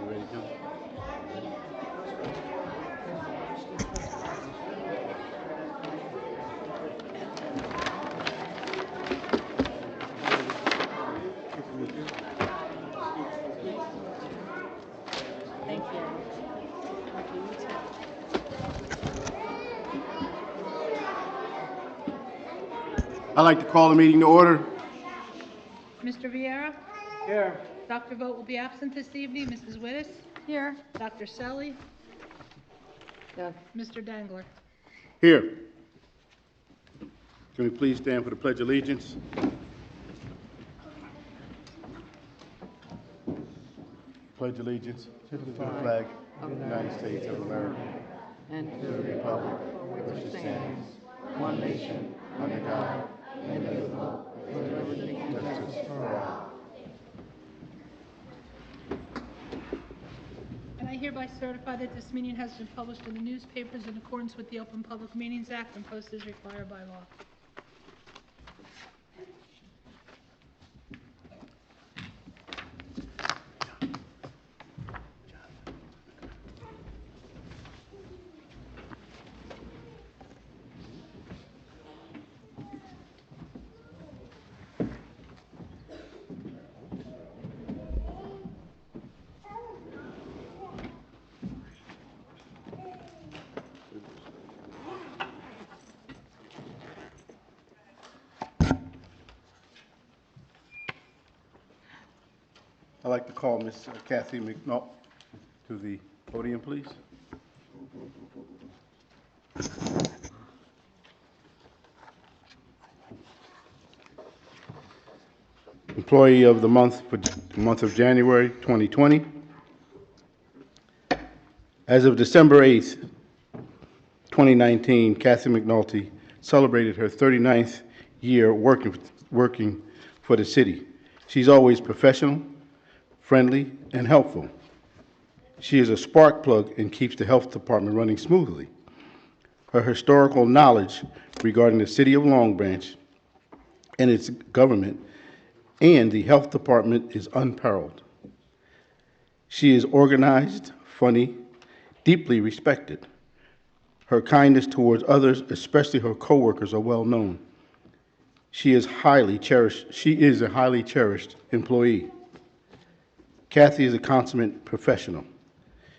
Ready, John? Thank you. I'd like to call the meeting to order. Mr. Viera? Here. Dr. Vogt will be absent this evening. Mrs. Wittes? Here. Dr. Selly? Yeah. Mr. Dangler? Here. Can we please stand for the Pledge of Allegiance? Pledge allegiance to the flag of the United States of America And and to the republic for which it stands, one nation, under God, indivisible, with liberty and justice for all. And I hereby certify that this meeting has been published in the newspapers in accordance with the Open Public Meetings Act and posted as required by law. I'd like to call Miss Kathy McNaught to the podium, please. Employee of the month for the month of January 2020. As of December 8th, 2019, Kathy McNulty celebrated her 39th year working for the city. She's always professional, friendly, and helpful. She is a spark plug and keeps the health department running smoothly. Her historical knowledge regarding the city of Long Branch and its government and the health department is unparalleled. She is organized, funny, deeply respected. Her kindness towards others, especially her coworkers, are well known. She is a highly cherished employee. Kathy is a consummate professional.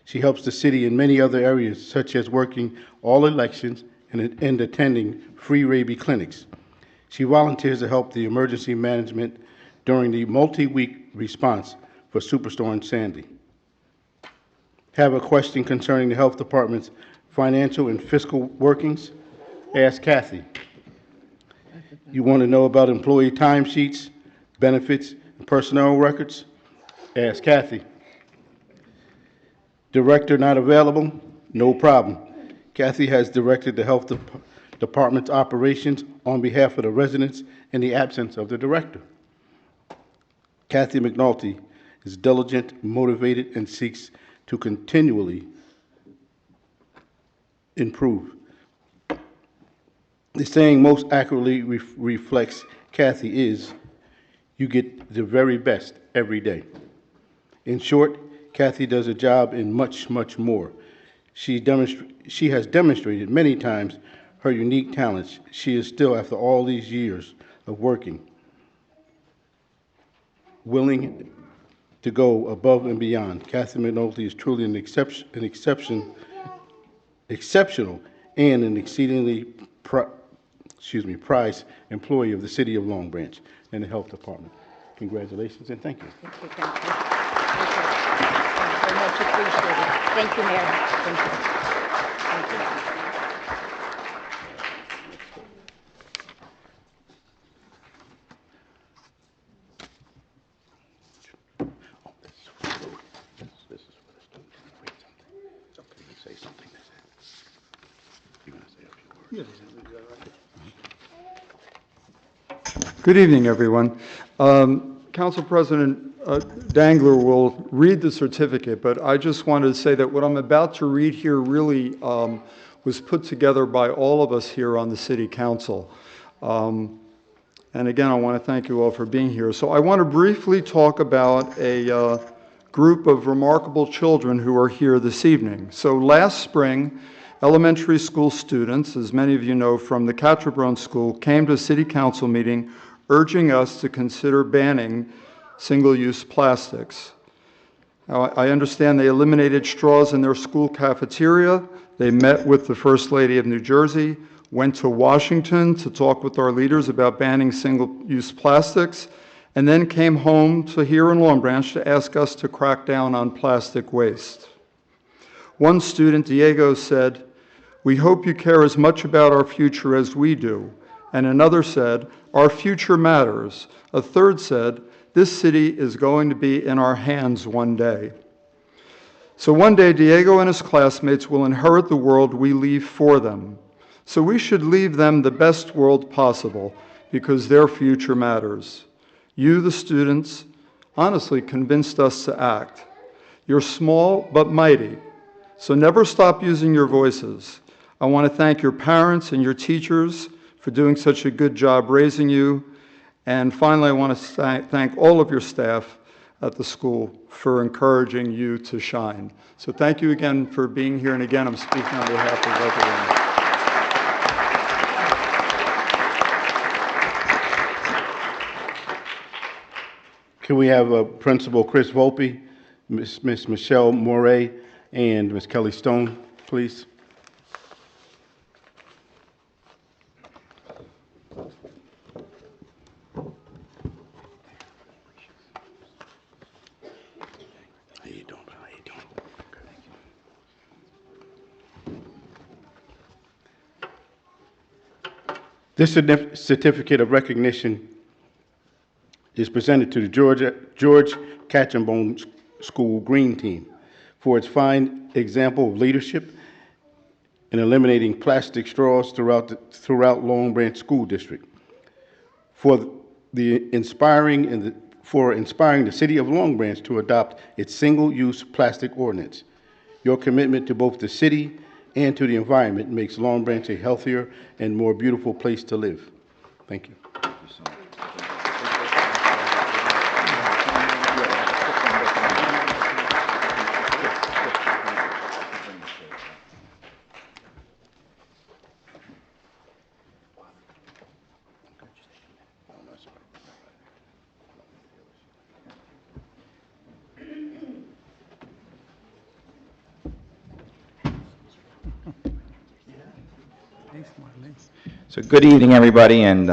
She helps the city in many other areas, such as working all elections and attending free rabies clinics. She volunteers to help the emergency management during the multi-week response for Superstorm Sandy. Have a question concerning the health department's financial and fiscal workings? Ask Kathy. You want to know about employee timesheets, benefits, and personnel records? Ask Kathy. Director not available? No problem. Kathy has directed the health department's operations on behalf of the residents in the absence of the director. Kathy McNulty is diligent, motivated, and seeks to continually improve. The saying most accurately reflects Kathy is, you get the very best every day. In short, Kathy does a job and much, much more. She has demonstrated many times her unique talents. She is still, after all these years of working, willing to go above and beyond. Kathy McNulty is truly an exceptional and an exceedingly prized employee of the City of Long Branch and the Health Department. Congratulations and thank you. Thank you, thank you. Thank you. Very much appreciated. Thank you, Mayor. Thank you. Thank you. This is for the student. Read something. It's okay to say something. You're going to say a few words. Good evening, everyone. Council President Dangler will read the certificate, but I just wanted to say that what I'm about to read here really was put together by all of us here on the City Council. And again, I want to thank you all for being here. So I want to briefly talk about a group of remarkable children who are here this evening. So last spring, elementary school students, as many of you know from the Catcherbrone School, came to a City Council meeting urging us to consider banning single-use plastics. Now, I understand they eliminated straws in their school cafeteria. They met with the First Lady of New Jersey, went to Washington to talk with our leaders about banning single-use plastics, and then came home to here in Long Branch to ask us to crack down on plastic waste. One student, Diego, said, "We hope you care as much about our future as we do." And another said, "Our future matters." A third said, "This city is going to be in our hands one day." So one day, Diego and his classmates will inherit the world we leave for them. So we should leave them the best world possible because their future matters. You, the students, honestly convinced us to act. You're small but mighty, so never stop using your voices. I want to thank your parents and your teachers for doing such a good job raising you. And finally, I want to thank all of your staff at the school for encouraging you to shine. So thank you again for being here. And again, I'm speaking on behalf of everyone. Can we have Principal Chris Volpe, Miss Michelle Moray, and Miss Kelly Stone, please? How you doing? How you doing? This certificate of recognition is presented to the George Catcherbrone School Green Team for its fine example of leadership in eliminating plastic straws throughout Long Branch School District, for inspiring the City of Long Branch to adopt its single-use plastic ordinance. Your commitment to both the city and to the environment makes Long Branch a healthier and more beautiful place to live. Thank you. So good evening, everybody, and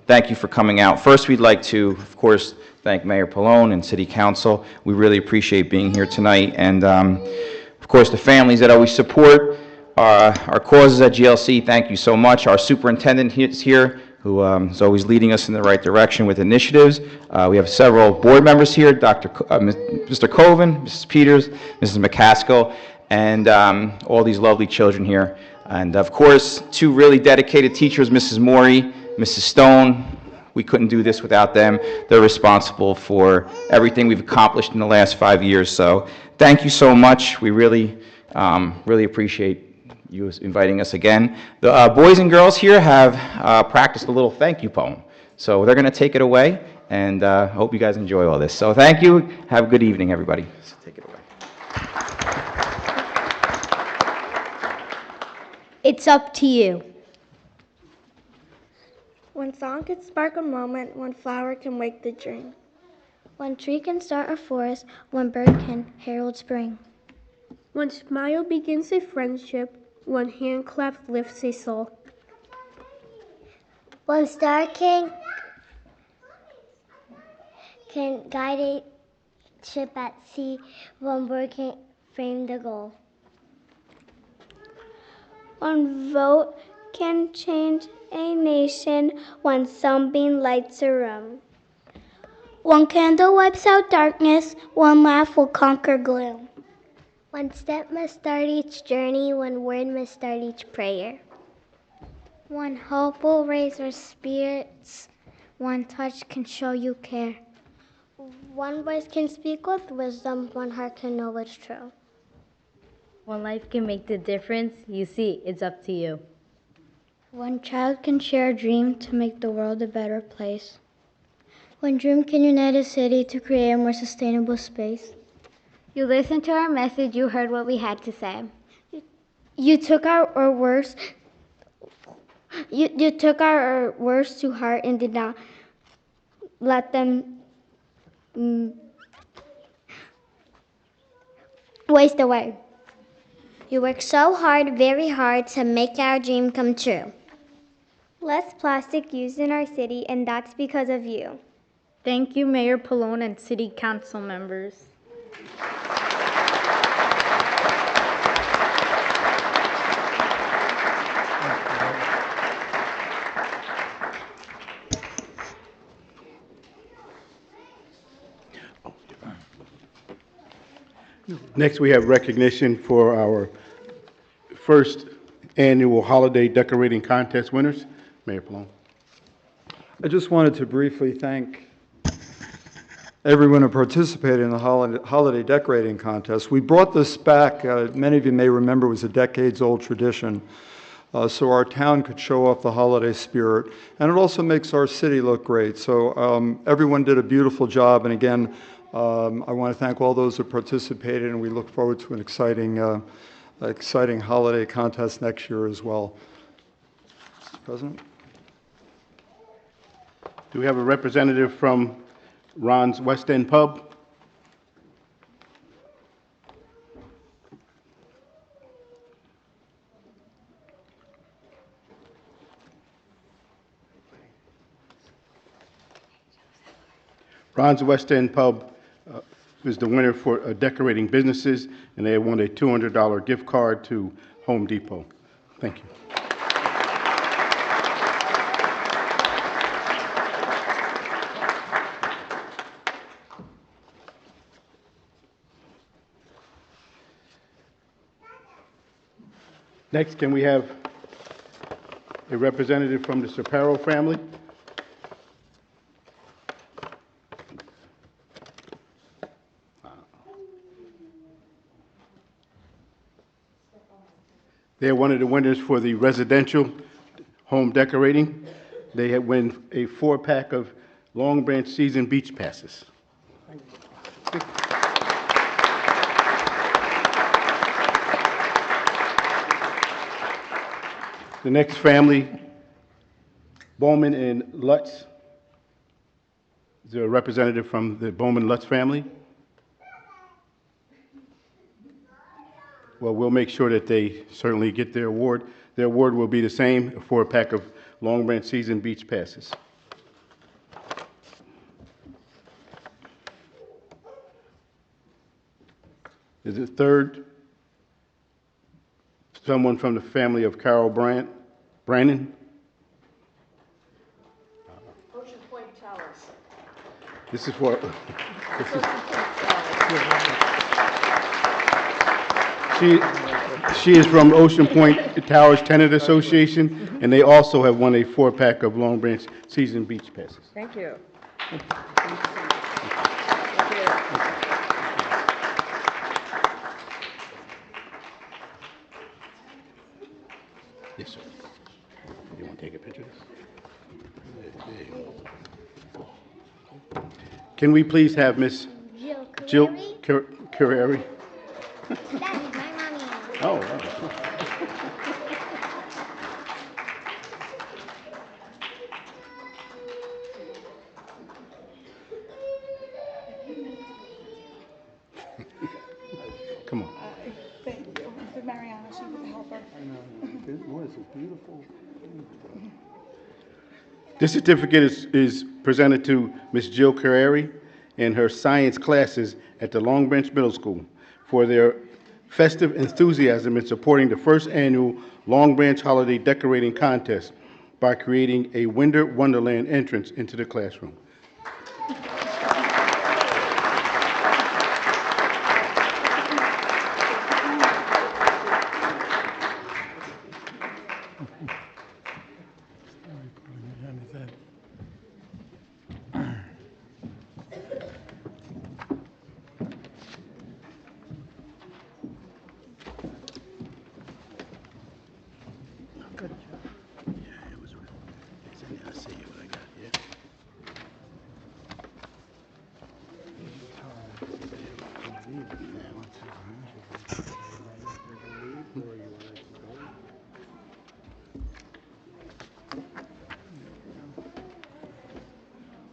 thank you for coming out. First, we'd like to, of course, thank Mayor Pallone and City Council. We really appreciate being here tonight, and of course, the families that always support our causes at GLC, thank you so much. Our superintendent is here, who is always leading us in the right direction with initiatives. We have several board members here, Mr. Coven, Mrs. Peters, Mrs. McCaskill, and all these lovely children here. And of course, two really dedicated teachers, Mrs. Morey, Mrs. Stone. We couldn't do this without them. They're responsible for everything we've accomplished in the last 5 years. So thank you so much. We really, really appreciate you inviting us again. The boys and girls here have practiced a little thank you poem. So they're going to take it away, and I hope you guys enjoy all this. So thank you. Have a good evening, everybody. So take it away. It's up to you. One song can spark a moment, one flower can wake the dream. One tree can start a forest, one bird can herald spring. One smile begins a friendship, One hand clap lifts a soul. One star can guide a ship at sea. One word can frame the goal. One vote can change a nation. One sunbeam lights a room. One candle wipes out darkness. One laugh will conquer gloom. One step must start each journey. One word must start each prayer. One hope will raise our spirits. One touch can show you care. One voice can speak with wisdom. One heart can know what's true. One life can make the difference. You see, it's up to you. One child can share a dream to make the world a better place. One dream can unite a city to create a more sustainable space. You listened to our message. You heard what we had to say. You took our words. You took our words to heart and did not let them waste away. You worked so hard, very hard, to make our dream come true. Less plastic used in our city, and that's because of you. Thank you, Mayor Pallone and City Council members. Next, we have recognition for our first annual holiday decorating contest winners. Mayor Pallone. I just wanted to briefly thank everyone who participated in the holiday decorating contest. We brought this back, many of you may remember, it was a decades-old tradition, so our town could show off the holiday spirit, and it also makes our city look great. So everyone did a beautiful job, and again, I want to thank all those who participated, and we look forward to an exciting holiday contest next year as well. Mr. President? Do we have a representative from Ron's West End Pub? Ron's West End Pub is the winner for decorating businesses, and they won a $200 gift card to Home Depot. Thank you. Next, can we have a representative from the Saparo family? They're one of the winners for the residential home decorating. They have won a 4-pack of Long Branch Season Beach Passes. The next family, Bowman and Lutz. Is there a representative from the Bowman-Lutz family? Well, we'll make sure that they certainly get their award. Their award will be the same, a 4-pack of Long Branch Season Beach Passes. Is it third? Someone from the family of Carol Brannon? Ocean Point Towers. This is for, she is from Ocean Point Towers Tenant Association, and they also have won a 4-pack of Long Branch Season Beach Passes. Thank you. Yes, sir. You want to take a picture of this? Can we please have Miss Jill Carreri? That is my mommy. Oh, wow. Come on. Thank you. Mr. Mariano. This certificate is presented to Ms. Jill Carreri and her science classes at the Long Branch Middle School for their festive enthusiasm in supporting the first annual Long Branch Holiday Decorating Contest by creating a Winter Wonderland entrance into the classroom.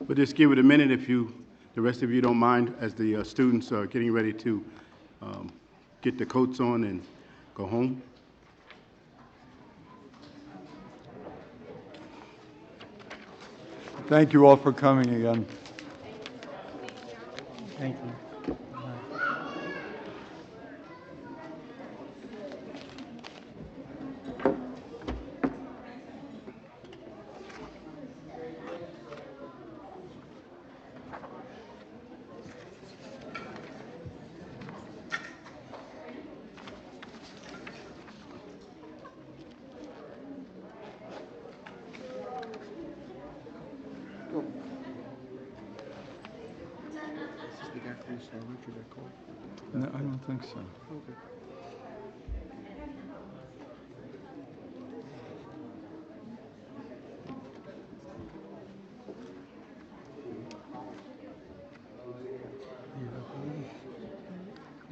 We'll just give it a minute if the rest of you don't mind, as the students are getting ready to get the coats on and go home. Thank you all for coming again. Thank you. No, I don't think so.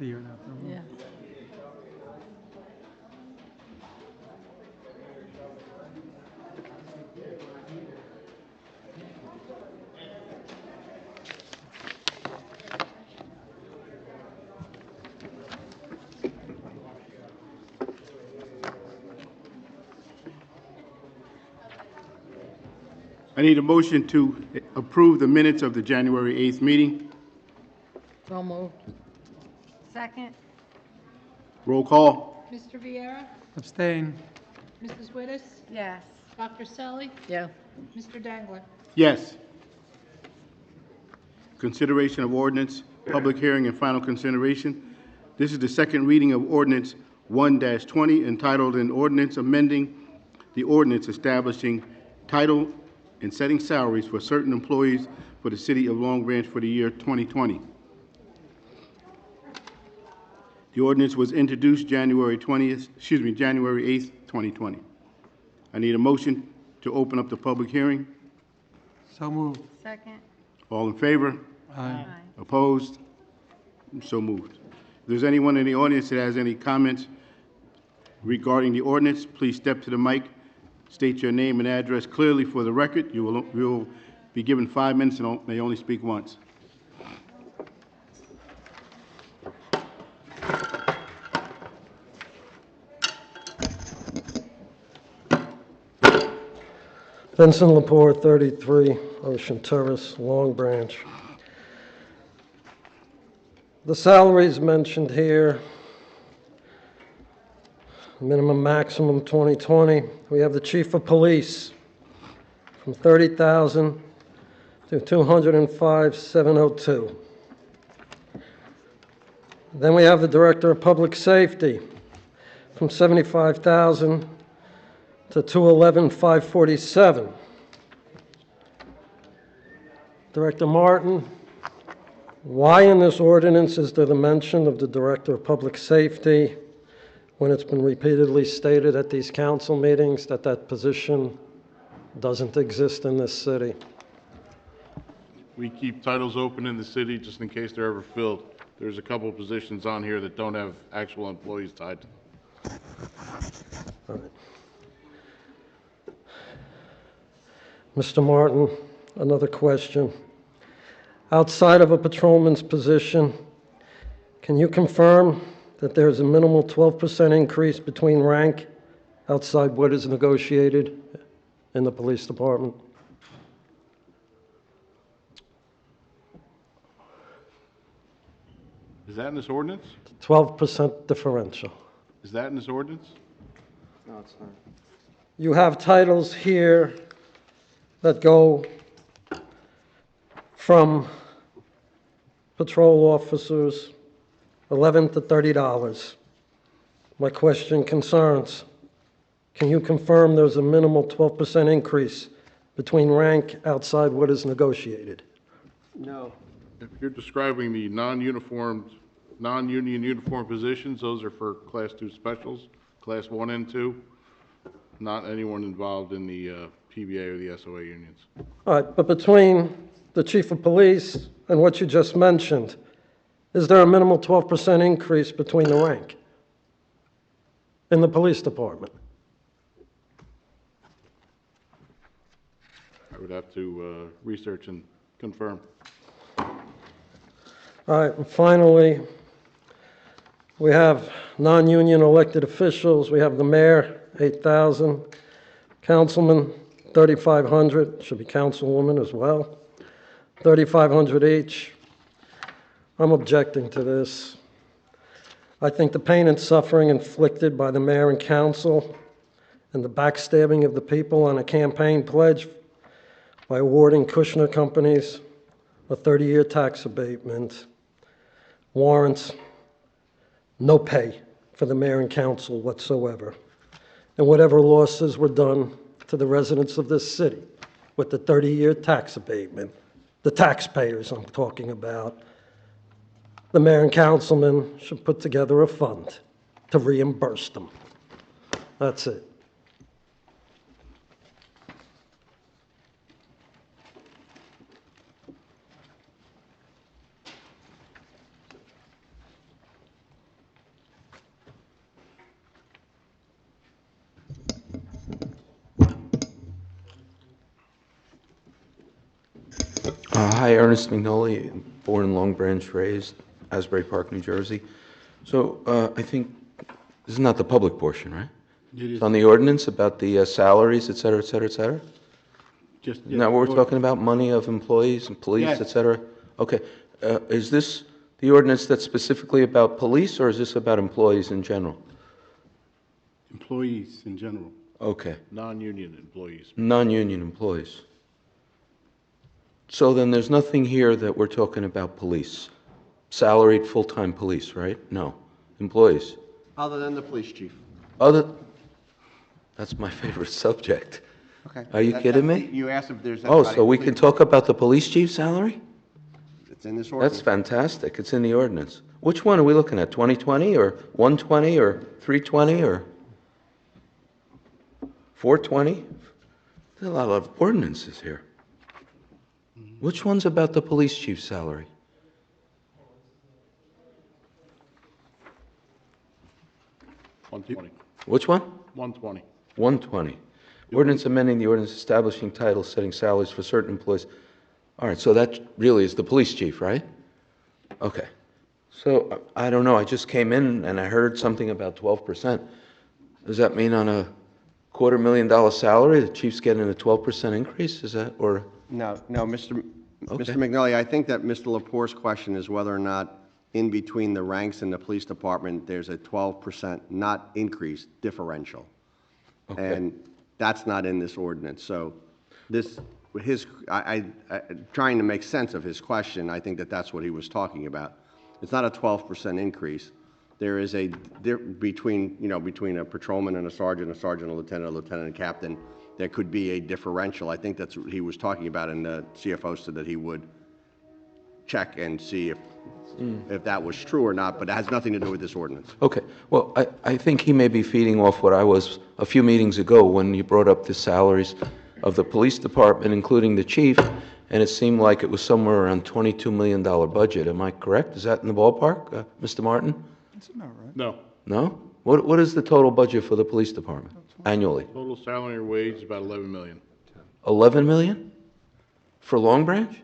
Yeah. I need a motion to approve the minutes of the January 8th meeting. So moved. Second. Roll call. Mr. Viera? Abstain. Mrs. Wittes? Yes. Dr. Selly? Yeah. Mr. Dangler? Yes. Consideration of ordinance, public hearing and final consideration. This is the second reading of ordinance 1-20 entitled an ordinance amending the ordinance establishing title and setting salaries for certain employees for the city of Long Branch for the year 2020. The ordinance was introduced January 8th, 2020. I need a motion to open up the public hearing. So moved. Second. All in favor? Aye. Opposed? So moved. If there's anyone in the audience that has any comments regarding the ordinance, please step to the mic, state your name and address clearly for the record. You will be given 5 minutes and may only speak once. Vincent Lepore, 33 Ocean Terrace, Long Branch. The salaries mentioned here, minimum, maximum 2020. We have the Chief of Police from $30,000 to $205,702. Then we have the Director of Public Safety from $75,000 to $211,547. Director Martin, why in this ordinance is there the mention of the Director of Public Safety when it's been repeatedly stated at these council meetings that that position doesn't exist in this city? We keep titles open in the city just in case they're ever filled. There's a couple of positions on here that don't have actual employees tied to them. All right. Mr. Martin, another question. Outside of a patrolman's position, can you confirm that there's a minimal 12% increase between rank outside what is negotiated in the police department? Is that in this ordinance? 12% differential. Is that in this ordinance? You have titles here that go from patrol officers, $11 to $30. My question concerns, can you confirm there's a minimal 12% increase between rank outside what is negotiated? No. If you're describing the non-uniformed, non-union uniform positions, those are for Class 2 specials, Class 1 and 2, not anyone involved in the PBA or the SOA unions. All right, but between the chief of police and what you just mentioned, is there a minimal 12% increase between the rank in the police department? I would have to research and confirm. All right, and finally, we have non-union elected officials. We have the mayor, 8,000, councilman, 3,500, should be councilwoman as well, 3,500 each. I'm objecting to this. I think the pain and suffering inflicted by the mayor and council and the backstabbing of the people on a campaign pledge by awarding Kushner Companies a 30-year tax abatement warrants no pay for the mayor and council whatsoever. And whatever losses were done to the residents of this city with the 30-year tax abatement, the taxpayers I'm talking about, the mayor and councilman should put together a fund to reimburse them. That's it. Hi, Ernest McNulty, born in Long Branch, raised Asbury Park, New Jersey. So I think this is not the public portion, right? It's on the ordinance about the salaries, et cetera, et cetera, et cetera? Just, Now, we're talking about money of employees and police, Yes. et cetera? Okay. Is this the ordinance that's specifically about police, or is this about employees in general? employees in general. Okay. Non-union employees. Non-union employees. So then there's nothing here that we're talking about police. Salaried full-time police, right? No. Employees. Other than the police chief. Other, that's my favorite subject. Okay. Are you kidding me? You asked if there's Oh, anybody. so we can talk about the police chief's salary? It's in this That's ordinance. fantastic. It's in the ordinance. Which one are we looking at? 2020 or 120 or 320 or 420? There's a lot of ordinances here. Which one's about the police chief's salary? $120. Which one? $120. 120. Ordinance amending the ordinance establishing titles, setting salaries for certain employees. All right, so that really is the police chief, right? Okay. So I don't know, I just came in and I heard something about 12%. Does that mean on a $250,000 salary, the chief's getting a 12% increase? Is that, or? No, Mr. Okay. McNulty, I think that Mr. Lepore's question is whether or not in between the ranks in the police department, there's a 12% not increase differential. Okay. And that's not in this ordinance. So this, trying to make sense of his question, I think that that's what he was talking about. It's not a 12% increase. There is between a patrolman and a sergeant, a lieutenant, and captain, there could be a differential. I think that's what he was talking about, and the CFO said that he would check and see if that was true or not, but it has nothing to do with this ordinance. Okay, well, I think he may be feeding off what I was a few meetings ago when you brought up the salaries of the police department, including the chief, and it seemed like it was somewhere around $22 million budget. Am I correct? Is that in the ballpark, Mr. Martin? No. No? What is the total budget for the police department annually? Total salary or wage is about $11 million. 11 million? For Long Branch?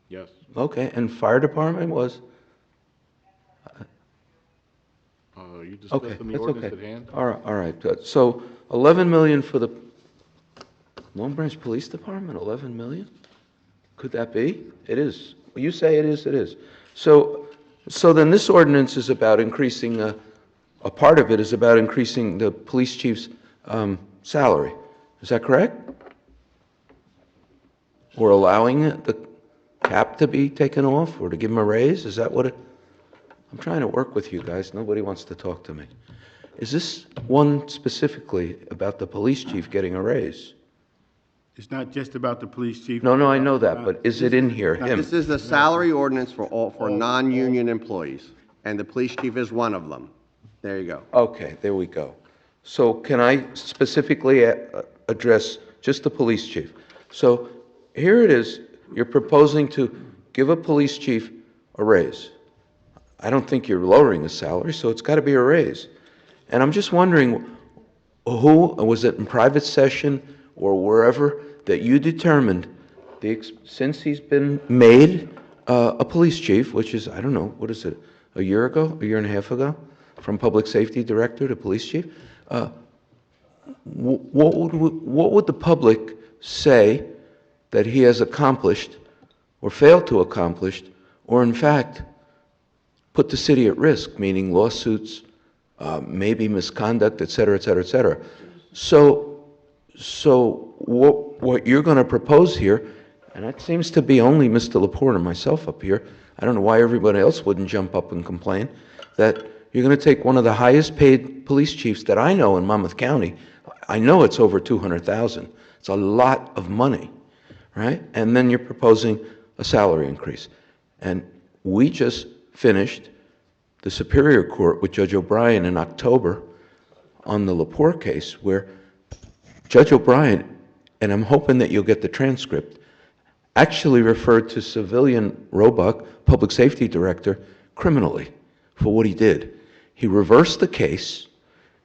Yes. Okay, and fire department was? You Okay, discussing the that's ordinance okay. at hand? All right, good. So 11 million for the Long Branch Police Department, 11 million? Could that be? It is. You say it is, it is. So then this ordinance is about increasing, a part of it is about increasing the police chief's salary. Is that correct? Or allowing the cap to be taken off, or to give him a raise? Is that what it? I'm trying to work with you guys. Nobody wants to talk to me. Is this one specifically about the police chief getting a raise? It's not just about the police chief. No, I know that, but is it in here, him? This is the salary ordinance for non-union employees, and the police chief is one of them. There you go. Okay, there we go. So can I specifically address just the police chief? So here it is, you're proposing to give a police chief a raise. I don't think you're lowering his salary, so it's got to be a raise. And I'm just wondering, was it in private session or wherever that you determined, since he's been made a police chief, which is, I don't know, what is it, a year ago, a year and a half ago, from public safety director to police chief, what would the public say that he has accomplished or failed to accomplish, or in fact put the city at risk, meaning lawsuits, maybe misconduct, et cetera, et cetera, et cetera. So what you're going to propose here, and it seems to be only Mr. Laporte and myself up here, I don't know why everybody else wouldn't jump up and complain, that you're going to take one of the highest paid police chiefs that I know in Monmouth County. I know it's over $200,000. It's a lot of money, right? And then you're proposing a salary increase. And we just finished the Superior Court with Judge O'Brien in October on the Laporte case, where Judge O'Brien, and I'm hoping that you'll get the transcript, actually referred to civilian Roebuck, public safety director, criminally for what he did. He reversed the case.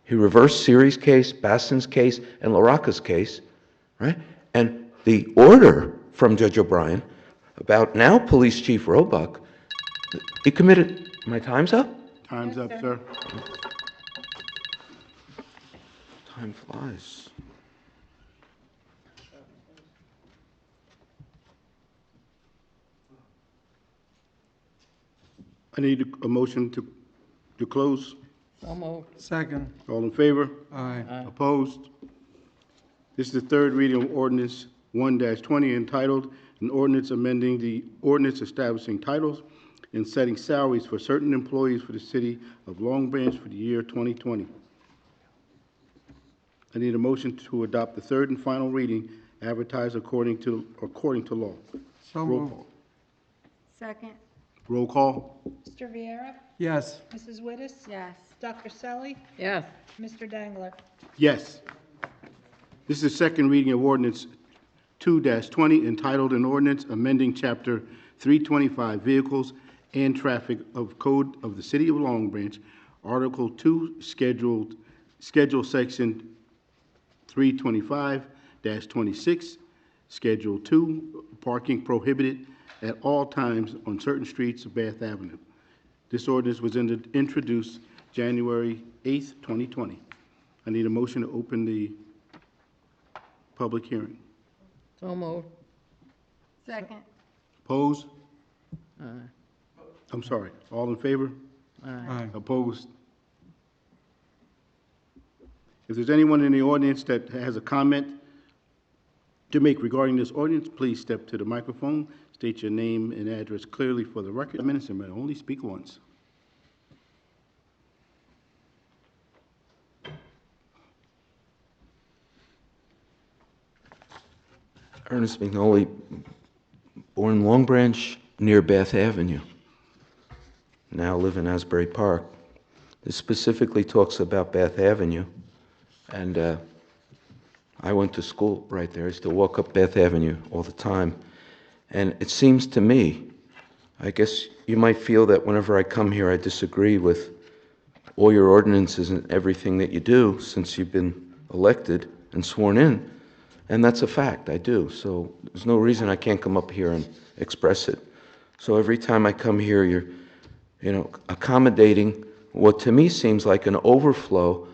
He reversed Siri's case, Basson's case, and LaRocca's case, right? And the order from Judge O'Brien about now Police Chief Roebuck, he committed, my time's up? Time's up, sir. Time flies. I need a motion to close. So moved. Second. All in favor? Aye. Opposed? This is the third reading of ordinance 1-20 entitled, an ordinance amending the ordinance establishing titles and setting salaries for certain employees for the city of Long Branch for the year 2020. I need a motion to adopt the third and final reading advertised according to law. So Roll moved. call. Second. Roll call. Mr. Viera? Yes. Mrs. Wittes? Yes. Dr. Selly? Yes. Mr. Dangler? Yes. This is the second reading of ordinance 2-20 entitled, an ordinance amending chapter 325 vehicles and traffic of Code of the City of Long Branch, Article 2, Schedule Section 325-26, Schedule 2, parking prohibited at all times on certain streets of Bath Avenue. This ordinance was introduced January 8th, 2020. I need a motion to open the public hearing. So moved. Second. Opposed? I'm sorry, all in favor? Aye. Opposed? If there's anyone in the audience that has a comment to make regarding this ordinance, please step to the microphone, state your name and address clearly for the record. Minister may only speak once. Ernest McNolly, born Long Branch near Bath Avenue. Now live in Asbury Park. This specifically talks about Bath Avenue, and I went to school right there. I used to walk up Bath Avenue all the time. And it seems to me, I guess you might feel that whenever I come here, I disagree with all your ordinances and everything that you do since you've been elected and sworn in. And that's a fact, I do. So there's no reason I can't come up here and express it. So every time I come here, you're, accommodating what to me seems like an overflow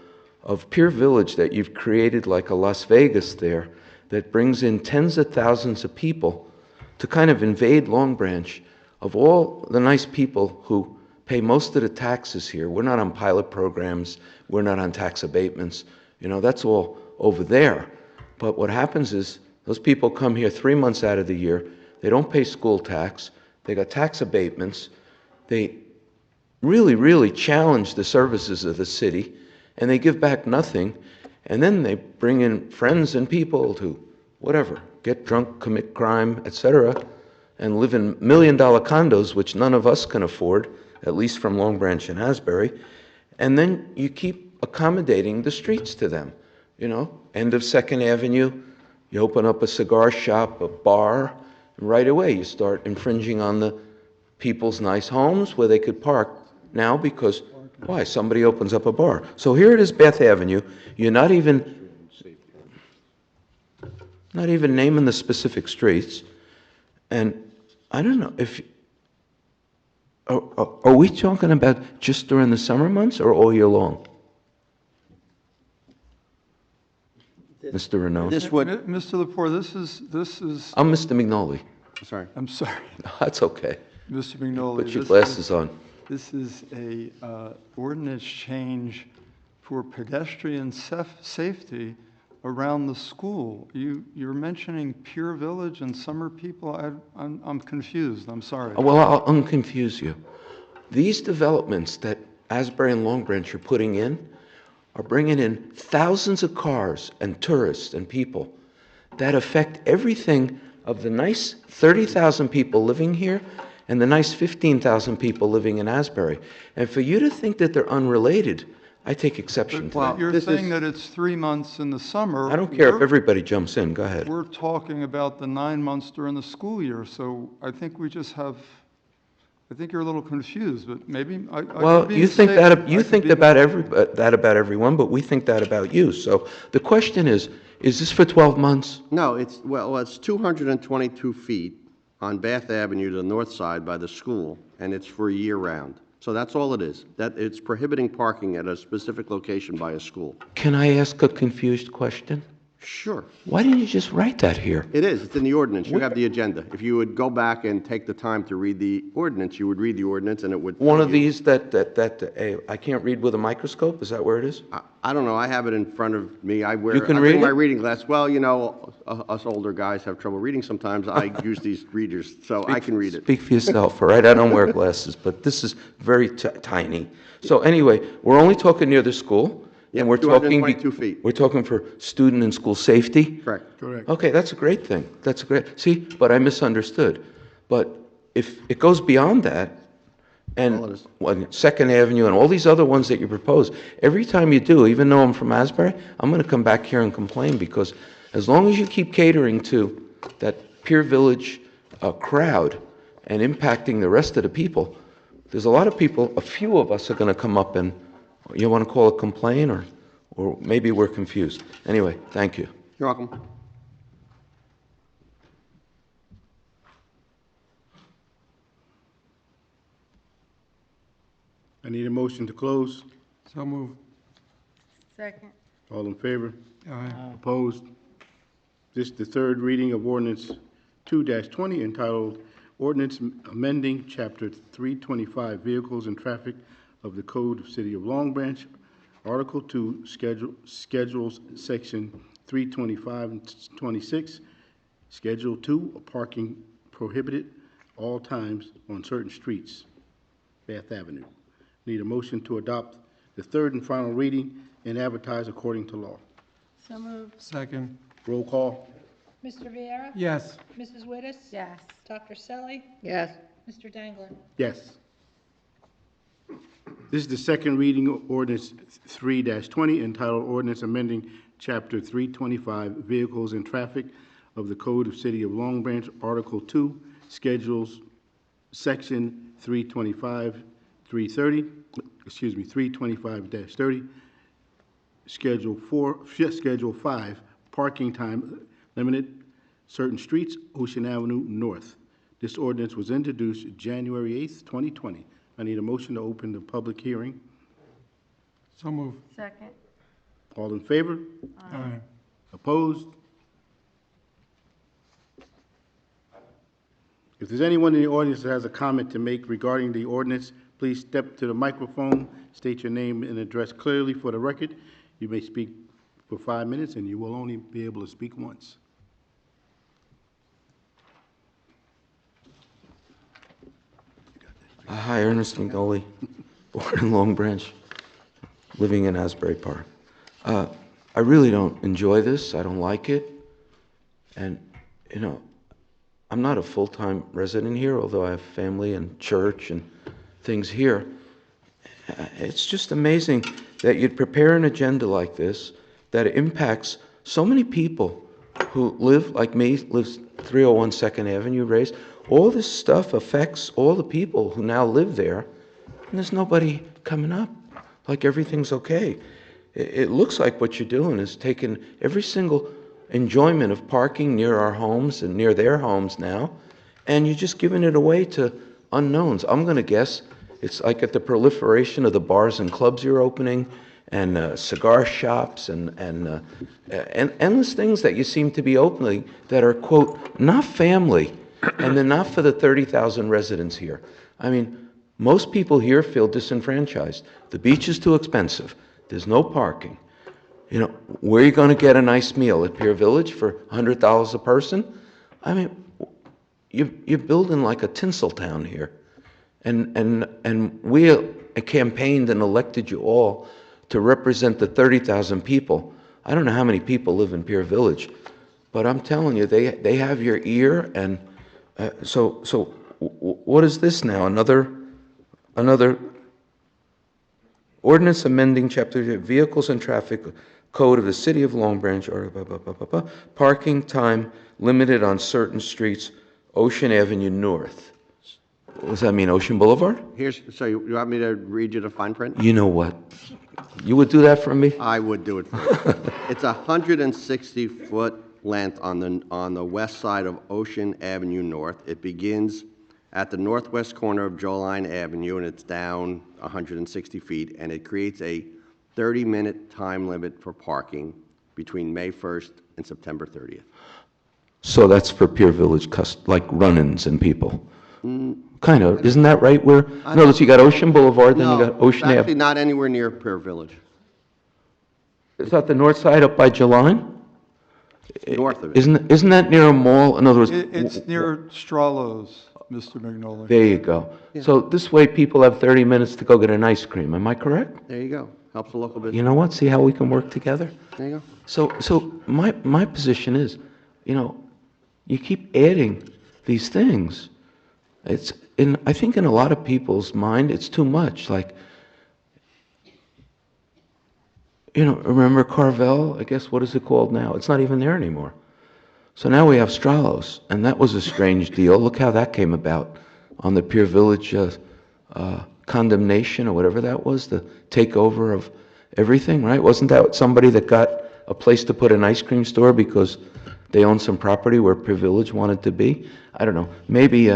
of Pier Village that you've created like a Las Vegas there that brings in tens of thousands of people to kind of invade Long Branch of all the nice people who pay most of the taxes here. We're not on pilot programs. We're not on tax abatements. That's all over there. But what happens is those people come here 3 months out of the year. They don't pay school tax. They got tax abatements. They really, really challenge the services of the city, and they give back nothing. And then they bring in friends and people to, whatever, get drunk, commit crime, etc., and live in million-dollar condos, which none of us can afford, at least from Long Branch and Asbury. And then you keep accommodating the streets to them. End of 2nd Avenue, you open up a cigar shop, a bar, and right away you start infringing on the people's nice homes where they could park now because, why? Somebody opens up a bar. So here it is, Bath Avenue. You're not even naming the specific streets. And I don't know if, are we talking about just during the summer months or all year long? Mr. Renaud? Mr. Lepore, this is. I'm Mr. Mignoli. Sorry. I'm sorry, That's okay. Mr. Mignoli. Put your glasses on. This is a ordinance change for pedestrian safety around the school. You're mentioning Pier Village and Summer People. I'm confused. I'm sorry. Well, I'll unconfuse you. These developments that Asbury and Long Branch are putting in are bringing in thousands of cars and tourists and people that affect everything of the nice 30,000 people living here and the nice 15,000 people living in Asbury. And for you to think that they're unrelated, I take exception to that. You're saying that it's 3 months in the summer. I don't care if everybody jumps in. Go ahead. We're talking about the 9 months during the school year, so I think I think you're a little confused, but maybe I Well, could be you think mistaken. that you I could think be that about everyone, but we think that about you. So the question is this for 12 months? No, it's 222 feet on Bath Avenue to the north side by the school, and it's for year-round. So that's all it is. That it's prohibiting parking at a specific location by a school. Can I ask a confused question? Sure. Why didn't you just write that here? It is. It's in the ordinance. You have the agenda. If you would go back and take the time to read the ordinance, you would read the ordinance, and it would... One of these that I can't read with a microscope? Is that where it is? I don't know. I have it in front of me. I You can I read bring my it? reading glass. Well, us older guys have trouble reading sometimes. I use these readers, so I can read it. Speak for yourself, all right? I don't wear glasses, but this is very tiny. So anyway, we're only talking near the school, and we're talking... 222 feet. We're talking for student and school safety? Correct. Correct. Okay, that's a great thing. That's a great, see, but I misunderstood. But if it goes beyond that, All it and is. Second Avenue and all these other ones that you propose, every time you do, even though I'm from Asbury, I'm going to come back here and complain, because as long as you keep catering to that Pier Village crowd and impacting the rest of the people, there's a lot of people, a few of us are going to come up and, you want to call it complain, or maybe we're confused. Anyway, thank you. You're welcome. I need a motion to close. So moved. Second. All in favor? Aye. Opposed? This is the third reading of ordinance 2-20 entitled Ordinance Amending Chapter 325 Vehicles and Traffic of the Code of City of Long Branch, Article 2, Schedules, Section 325 and 26, Schedule 2, parking prohibited all times on certain streets, Bath Avenue. Need a motion to adopt the third and final reading and advertise according to law. So moved. Second. Roll call. Mr. Viera? Yes. Mrs. Wittes? Yes. Dr. Selly? Yes. Mr. Dangler? Yes. This is the second reading of ordinance 3-20 entitled Ordinance Amending Chapter 325 Vehicles and Traffic of the Code of City of Long Branch, Article 2, Schedules, Section 325-30, Schedule 5, Parking Time Limited, Certain Streets, Ocean Avenue North. This ordinance was introduced January 8th, 2020. I need a motion to open the public hearing So move. Second. All in favor? Aye. Opposed? If there's anyone in the audience that has a comment to make regarding the ordinance, please step to the microphone, state your name and address clearly for the record. You may speak for 5 minutes, and you will only be able to speak once. Hi, Ernest McNolly, born in Long Branch, living in Asbury Park. I really don't enjoy this. I don't like it. And, you know, I'm not a full-time resident here, although I have family and church and things here. It's just amazing that you'd prepare an agenda like this that impacts so many people who live, like me, lives 301 Second Avenue, raised. All this stuff affects all the people who now live there, and there's nobody coming up like everything's okay. It looks like what you're doing is taking every single enjoyment of parking near our homes and near their homes now, and you're just giving it away to unknowns. I'm going to guess it's like at the proliferation of the bars and clubs you're opening, and cigar shops, and endless things that you seem to be opening that are, quote, not family, and they're not for the 30,000 residents here. I mean, most people here feel disenfranchised. The beach is too expensive. There's no parking. You know, where are you going to get a nice meal? At Pier Village for $100 a person? I mean, you're building like a tinsel town here. And we campaigned and elected you all to represent the 30,000 people. I don't know how many people live in Pier Village, but I'm telling you, they have your ear. And so what is this now? Another ordinance amending Chapter Vehicles and Traffic Code of the City of Long Branch, parking time limited on certain streets, Ocean Avenue North. What does that mean, Ocean Boulevard? So you want me to read you the fine print? You know what? You would do that for me? I would do it for you. It's a 160-foot length on the west side of Ocean Avenue North. It begins at the northwest corner of Joline Avenue, and it's down 160 feet, and it creates a 30-minute time limit for parking between May 1st and September 30th. So that's for Pier Village, like run-ins and people? Kind of. Isn't that right? Where, notice you got Ocean Boulevard, then you got Ocean It's actually Avenue. not anywhere near Pier Village. Is that the north side up by Joline? North of it. Isn't that near a mall? In other words, It's near Strallo's, Mr. McNolly. there you go. So this way people have 30 minutes to go get an ice cream. Am I correct? There you go. Helps the local business. You know what? See how we can work together? There you go. So my position is, you know, you keep adding these things. I think in a lot of people's mind, it's too much. Like, you know, remember Carvel? I guess, what is it called now? It's not even there anymore. So now we have Strallo's, and that was a strange deal. Look how that came about on the Pier Village condemnation or whatever that was, the takeover of everything, right? Wasn't that somebody that got a place to put an ice cream store because they owned some property where Pier Village wanted to be? I don't know. Maybe,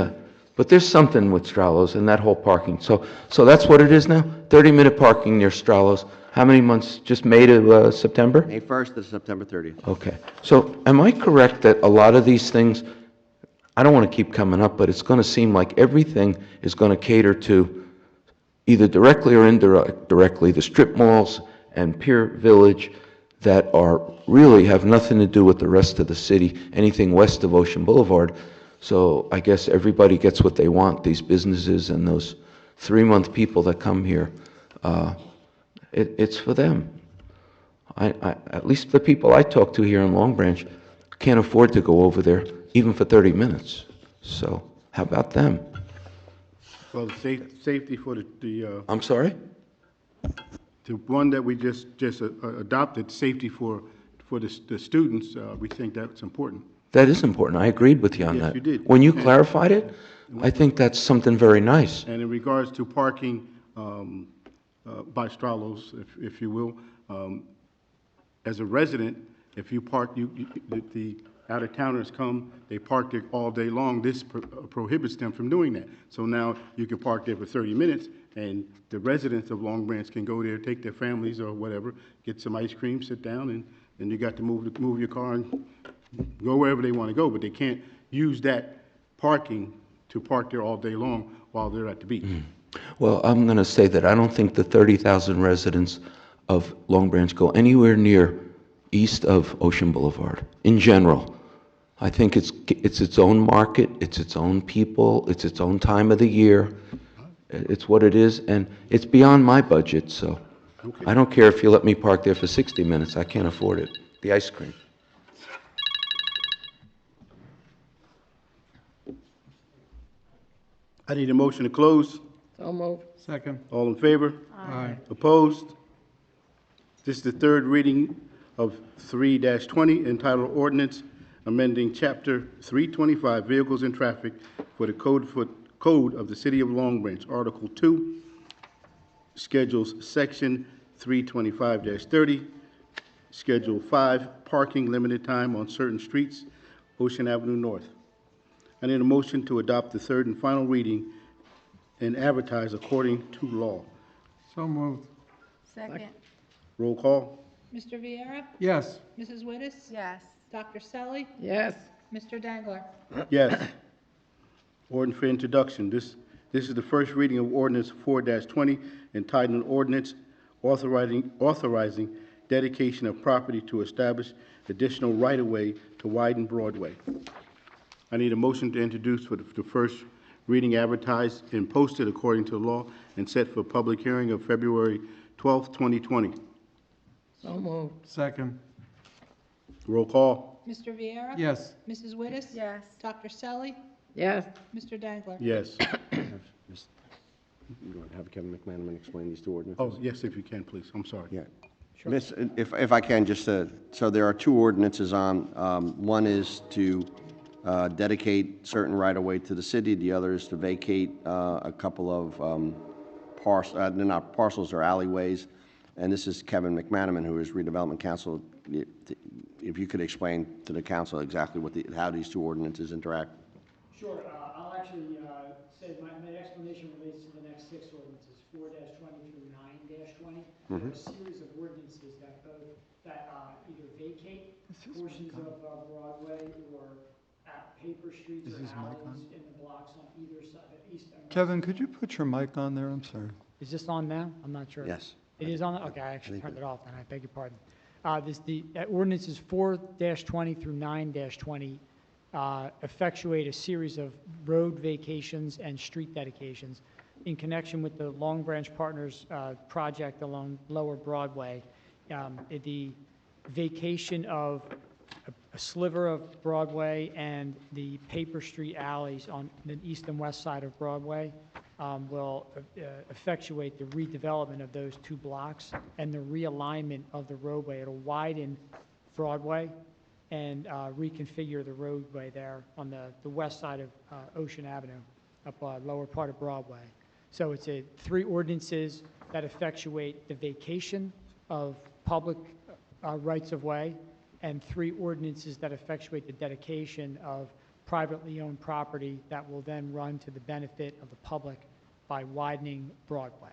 but there's something with Strallo's and that whole parking. So that's what it is now? 30-minute parking near Strallo's. How many months? Just May to September? May 1st to September 30th. Okay. So am I correct that a lot of these things, I don't want to keep coming up, but it's going to seem like everything is going to cater to either directly or indirectly the strip malls and Pier Village that are really have nothing to do with the rest of the city, anything west of Ocean Boulevard. So I guess everybody gets what they want, these businesses and those 3-month people that come here. It's for them. At least the people I talk to here in Long Branch can't afford to go over there even for 30 minutes. So how about them? Well, safety for the I'm sorry? the one that we just adopted, safety for the students, we think that's important. That is important. I agreed with you on Yes, that. you did. When you clarified it, I think that's something very nice. And in regards to parking by Strallo's, if you will, as a resident, if you park, the out-of-towners come, they park there all day long. This prohibits them from doing that. So now you can park there for 30 minutes, And the residents of Long Branch can go there, take their families or whatever, get some ice cream, sit down, and then you got to move your car and go wherever they want to go, but they can't use that parking to park there all day long while they're at the beach. Well, I'm going to say that I don't think the 30,000 residents of Long Branch go anywhere near east of Ocean Boulevard, in general. I think it's its own market, it's its own people, it's its own time of the year. It's what it is, and it's beyond my budget, so I don't care if you let me park there for 60 minutes. I can't afford it. The ice cream. I need a motion to close. So moved. Second. All in favor? Aye. Opposed? This is the third reading of 3-20, entitled Ordinance Amending Chapter 325, Vehicles and Traffic for the Code of the City of Long Branch, Article 2, Schedules Section 325-30, Schedule 5, Parking Limited Time on Certain Streets, Ocean Avenue North. I need a motion to adopt the third and final reading and advertise according to law. So moved. Second. Roll call. Mr. Viera? Yes. Mrs. Wittes? Yes. Dr. Selly? Yes. Mr. Dangler? Yes. Ordinance for introduction. This is the first reading of ordinance 4-20, entitled Ordinance Authorizing Dedication of Property to Establish Additional Right-of-Way to Widen Broadway. I need a motion to introduce for the first reading, advertised and posted according to law, and set for public hearing of February 12th, 2020. So moved. Second. Roll call. Mr. Viera? Yes. Mrs. Wittes? Yes. Dr. Selly? Yes. Mr. Dangler? Yes. You want to have Kevin McManaman explain these two ordinances? Oh, yes, if you can, please. I'm sorry. Yeah. Miss, if I can, just, so there are two ordinances on. One is to dedicate certain right-of-way to the city. The other is to vacate a couple of they're not parcels, or alleyways. And this is Kevin McManaman, who is redevelopment counsel. If you could explain to the council exactly how these two ordinances interact. Sure. I'll actually say my explanation relates to the next six ordinances, 4-20 through 9-20. There are a series of ordinances that either vacate portions of Broadway or at paper streets or alleys in the blocks on either side, the east and west. Kevin, could you put your mic on there? I'm sorry. Is this on now? I'm not sure. Yes. It is on? Okay, I actually turned it off, and I beg your pardon. Ordinance is 4-20 through 9-20, effectuate a series of road vacations and street dedications in connection with the Long Branch Partners project along Lower Broadway. The vacation of a sliver of Broadway and the paper street alleys on the east and west side of Broadway will effectuate the redevelopment of those two blocks and the realignment of the roadway. It'll widen Broadway and reconfigure the roadway there on the west side of Ocean Avenue, up lower part of Broadway. So it's three ordinances that effectuate the vacation of public rights-of-way, and three ordinances that effectuate the dedication of privately owned property that will then run to the benefit of the public by widening Broadway.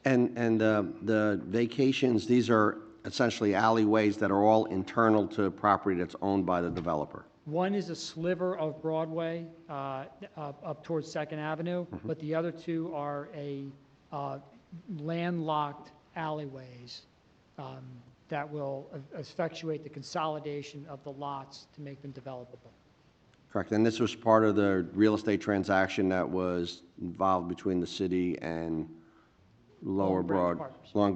And the vacations, these are essentially alleyways that are all internal to property that's owned by the developer. One is a sliver of Broadway up towards Second Avenue, but the other two are landlocked alleyways that will effectuate the consolidation of the lots to make them developable. Correct. And this was part of the real estate transaction that was involved between the city and Long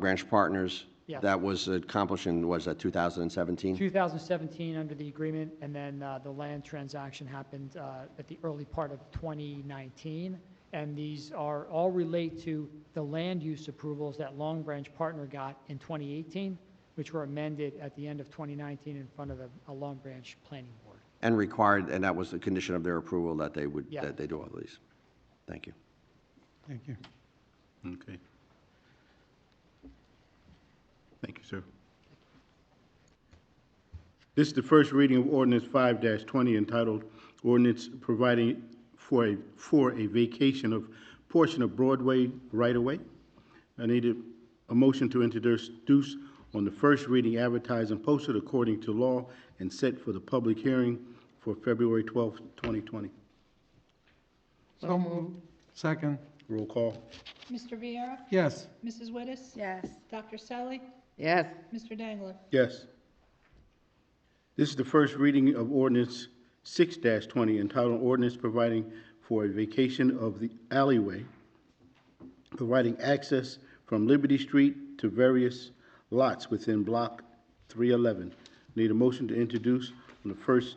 Branch Partners. Yes. That was accomplished in, was that 2017? 2017 under the agreement, and then the land transaction happened at the early part of 2019. And these are all relate to the land use approvals that Long Branch Partner got in 2018, which were amended at the end of 2019 in front of a Long Branch Planning Board. And required, and that was the condition of their approval that they would, Yeah. that they do all these. Thank you. Thank you. Okay. Thank you, sir. This is the first reading of ordinance 5-20, entitled Ordinance Providing for a Vacation of portion of Broadway right-of-way. I need a motion to introduce on the first reading, advertised and posted according to law, and set for the public hearing for February 12th, 2020. So moved. Second. Roll call. Mr. Viera? Yes. Mrs. Wittes? Yes. Dr. Selly? Yes. Mr. Dangler? Yes. This is the first reading of ordinance 6-20, entitled Ordinance Providing for a Vacation of the Alleyway, providing access from Liberty Street to various lots within Block 311. Need a motion to introduce on the first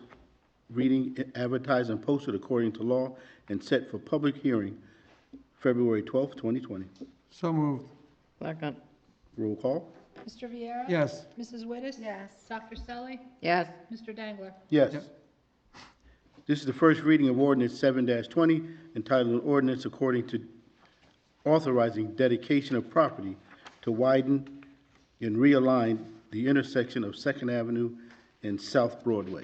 reading, advertised and posted according to law, and set for public hearing February 12th, 2020. So moved. Second. Roll call. Mr. Viera? Yes. Mrs. Wittes? Yes. Dr. Selly? Yes. Mr. Dangler? Yes. Yep. This is the first reading of ordinance 7-20, entitled an ordinance according to authorizing dedication of property to widen and realign the intersection of Second Avenue and South Broadway.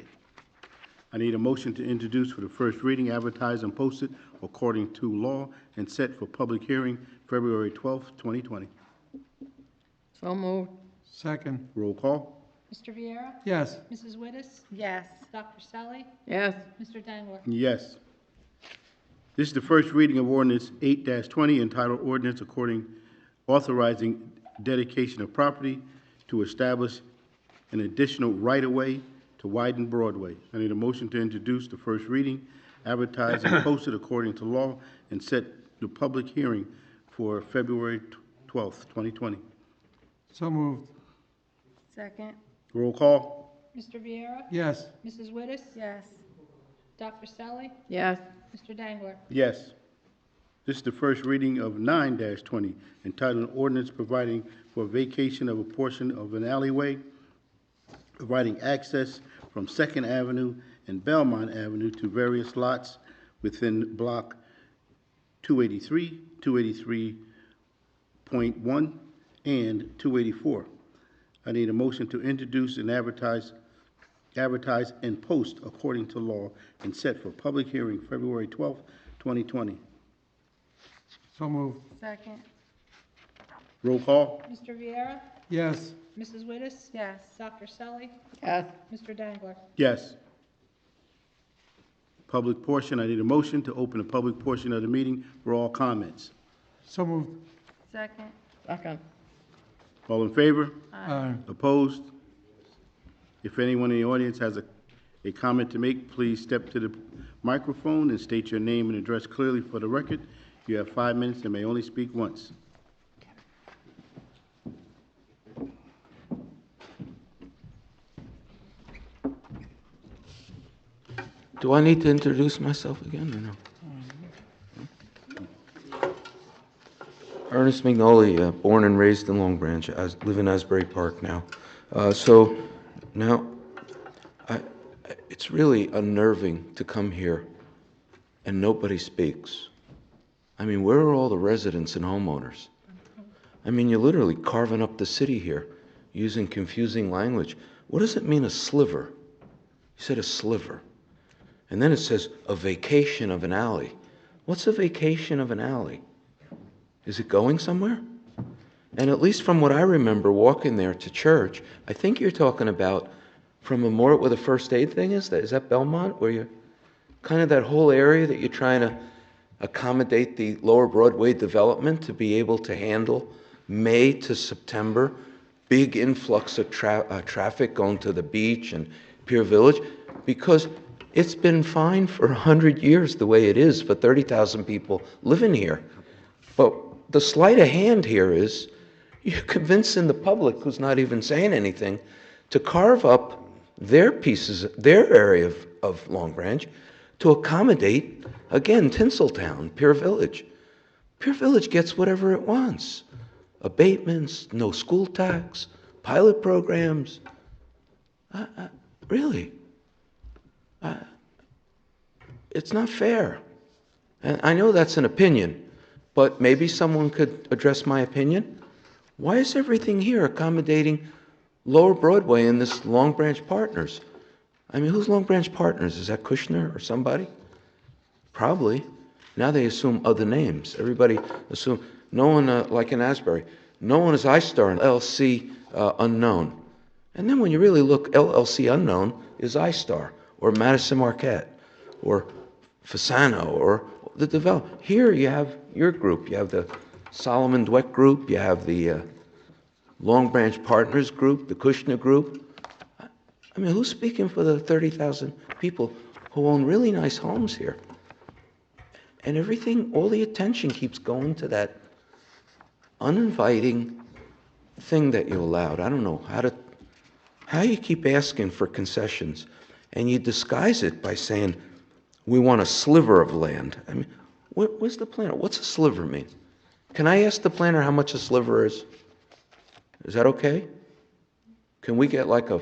I need a motion to introduce for the first reading, advertised and posted according to law, and set for public hearing February 12th, 2020. So moved. Second. Roll call. Mr. Viera? Yes. Mrs. Wittes? Yes. Dr. Selly? Yes. Mr. Dangler? Yes. This is the first reading of ordinance 8-20, entitled Ordinance Authorizing Dedication of Property to Establish an Additional Right-of-Way to Widen Broadway. I need a motion to introduce the first reading, advertised and posted according to law, and set the public hearing for February 12th, 2020. So moved. Second. Roll call. Mr. Viera? Yes. Mrs. Wittes? Yes. Dr. Selly? Yes. Mr. Dangler? Yes. This is the first reading of 9-20, entitled Ordinance Providing for Vacation of a Portion of an Alleyway, providing access from Second Avenue and Belmont Avenue to various lots within Block 283, 283.1, and 284. I need a motion to introduce and advertise and post according to law, and set for public hearing February 12th, 2020. So moved. Second. Roll call. Mr. Viera? Yes. Mrs. Wittes? Yes. Dr. Selly? Yes. Mr. Dangler? Yes. Public portion, I need a motion to open the public portion of the meeting for all comments. So moved. Second. Second. All in favor? Aye. Opposed? If anyone in the audience has a comment to make, please step to the microphone and state your name and address clearly for the record. You have 5 minutes and may only speak once. Do I need to introduce myself again or no? Ernest McNulty, born and raised in Long Branch. I live in Asbury Park now. So now, it's really unnerving to come here and nobody speaks. I mean, where are all the residents and homeowners? I mean, you're literally carving up the city here using confusing language. What does it mean, a sliver? You said a sliver. And then it says a vacation of an alley. What's a vacation of an alley? Is it going somewhere? And at least from what I remember walking there to church, I think you're talking about from Memorial, where the first aid thing is. Is that Belmont, where you're kind of that whole area that you're trying to accommodate the Lower Broadway development to be able to handle May to September, big influx of traffic going to the beach and Pier Village, because it's been fine for 100 years the way it is for 30,000 people living here. But the sleight of hand here is you're convincing the public, who's not even saying anything, to carve up their pieces, their area of Long Branch, to accommodate, again, Tinseltown, Pier Village. Pier Village gets whatever it wants. Abatements, no school tax, pilot programs. Really? It's not fair. And I know that's an opinion, but maybe someone could address my opinion. Why is everything here accommodating Lower Broadway and this Long Branch Partners? I mean, who's Long Branch Partners? Is that Kushner or somebody? Probably. Now they assume other names. Everybody assume, no one, like in Asbury, no one is iStar, LLC unknown. And then when you really look, LLC unknown is iStar, or Madison Marquette, or Fasano, or the developer. Here you have your group. You have the Solomon Dweck Group, you have the Long Branch Partners Group, the Kushner Group. I mean, who's speaking for the 30,000 people who own really nice homes here? And everything, all the attention keeps going to that uninviting thing that you allowed. I don't know how you keep asking for concessions, and you disguise it by saying, we want a sliver of land. I mean, where's the planner? What's a sliver mean? Can I ask the planner how much a sliver is? Is that okay? Can we get like a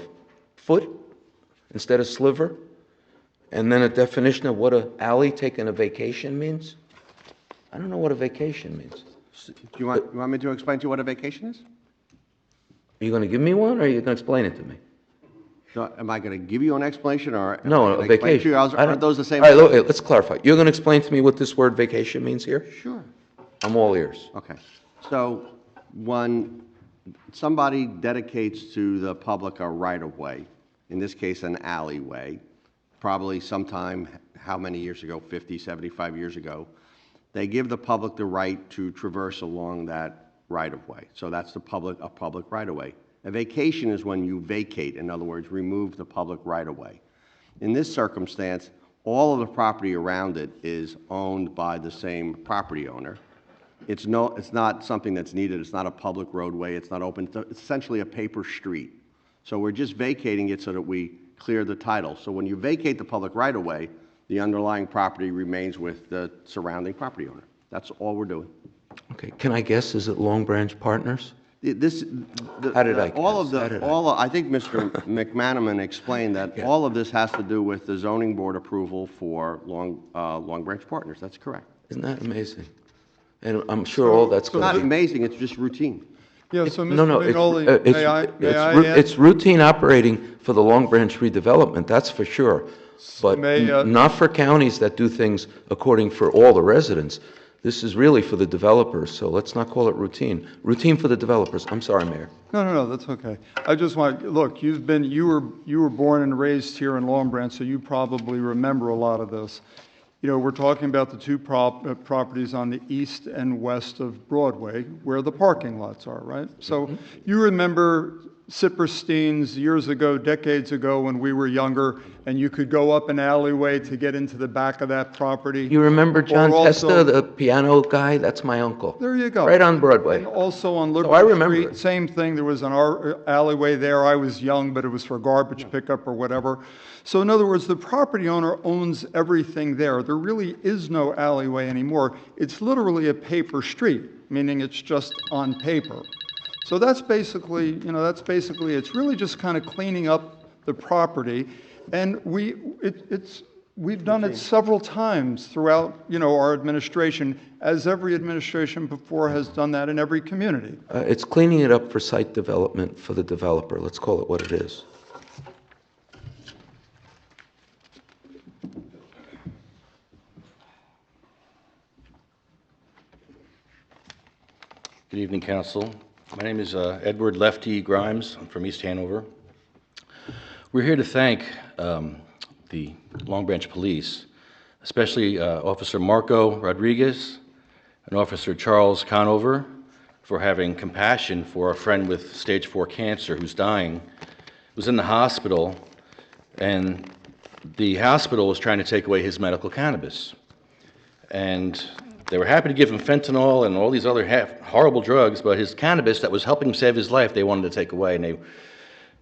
foot instead of sliver? And then a definition of what a alley taking a vacation means? I don't know what a vacation means. Do you want me to explain to you what a vacation is? Are you going to give me one, or are you going to explain it to me? So, am I going to give you an explanation, or No, am I a gonna explain to vacation. you? Aren't those the same? All right, let's clarify. You're going to explain to me what this word vacation means here? Sure. I'm all ears. Okay. So when somebody dedicates to the public a right-of-way, in this case an alleyway, probably sometime, how many years ago, 50, 75 years ago, they give the public the right to traverse along that right-of-way. So that's a public right-of-way. A vacation is when you vacate, in other words, remove the public right-of-way. In this circumstance, all of the property around it is owned by the same property owner. It's not something that's needed. It's not a public roadway. It's not open. It's essentially a paper street. So we're just vacating it so that we clear the title. So when you vacate the public right-of-way, the underlying property remains with the surrounding property owner. That's all we're doing. Okay, can I guess, is it Long Branch Partners? How did I guess? I think Mr. McManaman explained that all of this has to do with the zoning board approval for Long Branch Partners. That's correct. Isn't that amazing? And I'm sure all that's It's going not to be... amazing, it's just routine. Yeah, so Mr. No, Vignoli, it's routine operating for the Long Branch redevelopment, that's for sure. But not for counties that do things according for all the residents. This is really for the developers, so let's not call it routine. Routine for the developers. I'm sorry, Mayor. No, that's okay. I just want, look, you were born and raised here in Long Branch, so you probably remember a lot of this. You know, we're talking about the two properties on the east and west of Broadway where the parking lots are, right? So you remember Sipperstein's years ago, decades ago, when we were younger, and you could go up an alleyway to get into the back of that property. You remember John Or also- Testa, the piano guy? That's my uncle. There you go. Right on Broadway. And also on So I Liberty remember Street, it. same thing. There was an alleyway there. I was young, but it was for garbage pickup or whatever. So in other words, the property owner owns everything there. There really is no alleyway anymore. It's literally a paper street, meaning it's just on paper. So that's basically, it's really just kind of cleaning up the property. And we've done it several times throughout, our administration, as every administration before has done that in every community. It's cleaning it up for site development for the developer. Let's call it what it is. Good evening, Council. My name is Edward Lefty Grimes. I'm from East Hanover. We're here to thank the Long Branch Police, especially Officer Marco Rodriguez and Officer Charles Conover, for having compassion for a friend with stage 4 cancer who's dying. He was in the hospital, and the hospital was trying to take away his medical cannabis. And they were happy to give him fentanyl and all these other horrible drugs, but his cannabis that was helping save his life, they wanted to take away. And they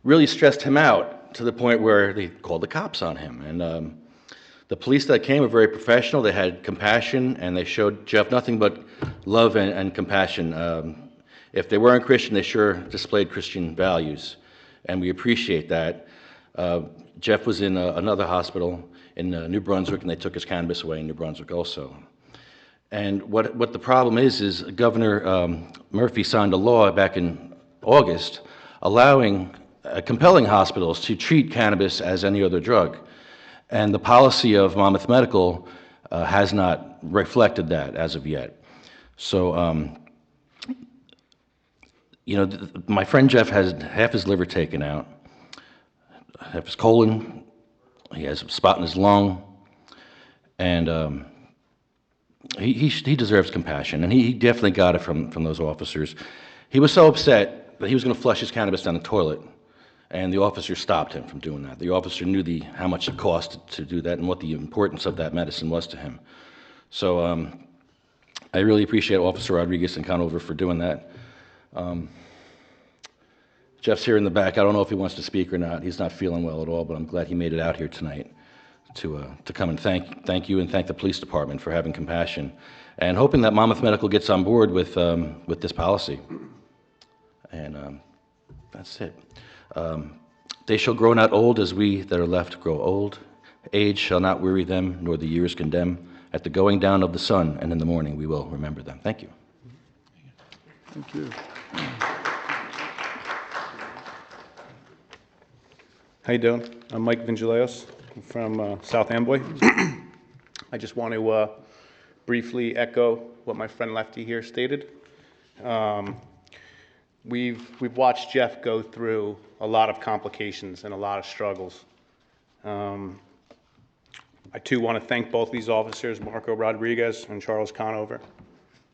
really stressed him out to the point where they called the cops on him. And the police that came were very professional. They had compassion, and they showed Jeff nothing but love and compassion. If they weren't Christian, they sure displayed Christian values, and we appreciate that. Jeff was in another hospital in New Brunswick, and they took his cannabis away in New Brunswick also. And what the problem is Governor Murphy signed a law back in August allowing, compelling hospitals to treat cannabis as any other drug. And the policy of Monmouth Medical has not reflected that as of yet. So, my friend Jeff has half his liver taken out, half his colon, he has a spot in his lung, and he deserves compassion, and he definitely got it from those officers. He was so upset that he was going to flush his cannabis down the toilet, and the officer stopped him from doing that. The officer knew how much it cost to do that and what the importance of that medicine was to him. So I really appreciate Officer Rodriguez and Conover for doing that. Jeff's here in the back. I don't know if he wants to speak or not. He's not feeling well at all, but I'm glad he made it out here tonight to come and thank you and thank the police department for having compassion and hoping that Monmouth Medical gets on board with this policy. And that's it. They shall grow not old as we that are left grow old. Age shall not weary them, nor the years condemn. At the going down of the sun and in the morning we will remember them. Thank you. Thank you. How you doing? I'm Mike Vingileos from South Amboy. I just want to briefly echo what my friend Lefty here stated. We've watched Jeff go through a lot of complications and a lot of struggles. I too want to thank both these officers, Marco Rodriguez and Charles Conover.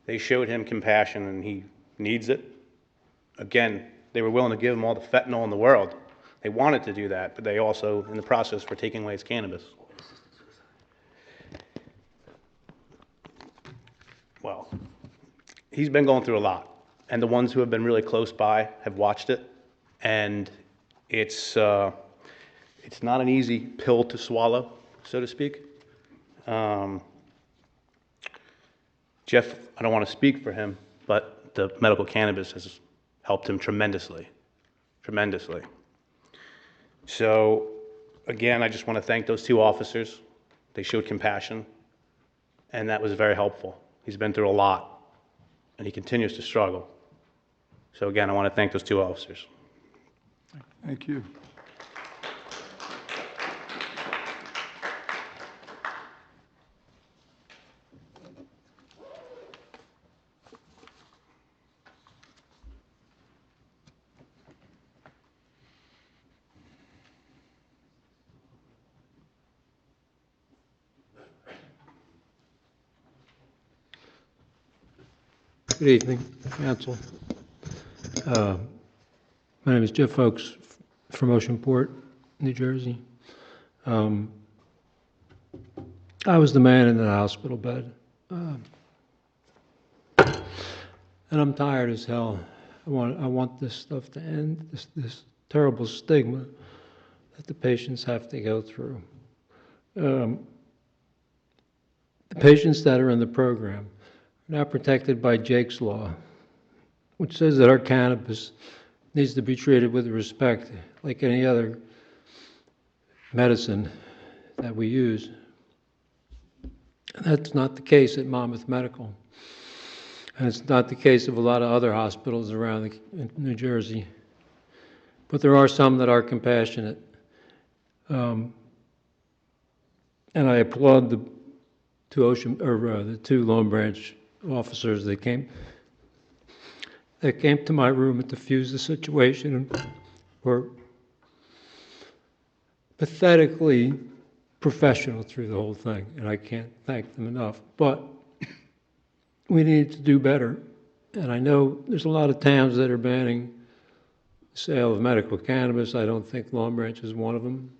They showed him compassion and he needs it. Again, they were willing to give him all the fentanyl in the world. They wanted to do that, but they also, in the process, were taking away his cannabis. Well, he's been going through a lot, and the ones who have been really close by have watched it, and it's not an easy pill to swallow, so to speak. Jeff, I don't want to speak for him, but the medical cannabis has helped him tremendously, tremendously. So, again, I just want to thank those two officers. They showed compassion, and that was very helpful. He's been through a lot, and he continues to struggle. So, again, I want to thank those two officers. Thank you. Good evening, Council. My name is Jeff Oakes from Oceanport, New Jersey. I was the man in the hospital bed, and I'm tired as hell. I want this stuff to end, this terrible stigma that the patients have to go through. The patients that are in the program now protected by Jake's Law, which says that our cannabis needs to be treated with respect like any other medicine that we use. And that's not the case at Monmouth Medical. And it's not the case of a lot of other hospitals around New Jersey. But there are some that are compassionate. And I applaud the two Long Branch officers that came to my room and diffused the situation and were pathetically professional through the whole thing, and I can't thank them enough. But we need to do better, and I know there's a lot of towns that are banning the sale of medical cannabis. I don't think Long Branch is one of them.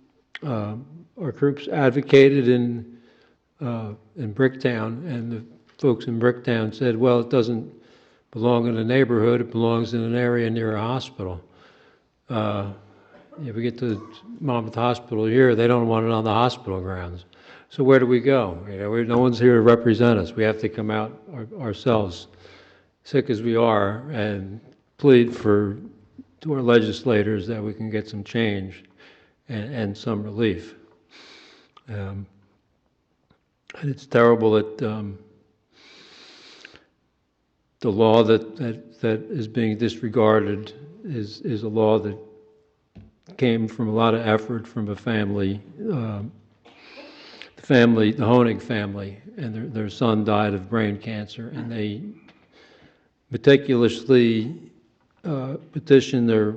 Our groups advocated in Bricktown, and the folks in Bricktown said, well, it doesn't belong in a neighborhood, it belongs in an area near a hospital. If we get to Monmouth Hospital here, they don't want it on the hospital grounds. So where do we go? No one's here to represent us. We have to come out ourselves, sick as we are, and plead to our legislators that we can get some change and some relief. And it's terrible that the law that is being disregarded is a law that came from a lot of effort from a family. The family, the Honig family, and their son died of brain cancer, and they meticulously petitioned their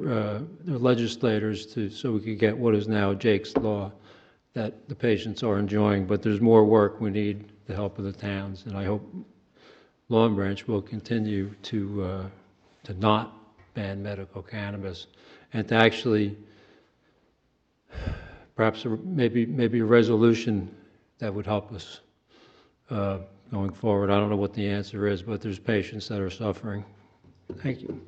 legislators so we could get what is now Jake's Law that the patients are enjoying. But there's more work. We need the help of the towns, and I hope Long Branch will continue to not ban medical cannabis, and to actually perhaps maybe a resolution that would help us going forward. I don't know what the answer is, but there's patients that are suffering. Thank you.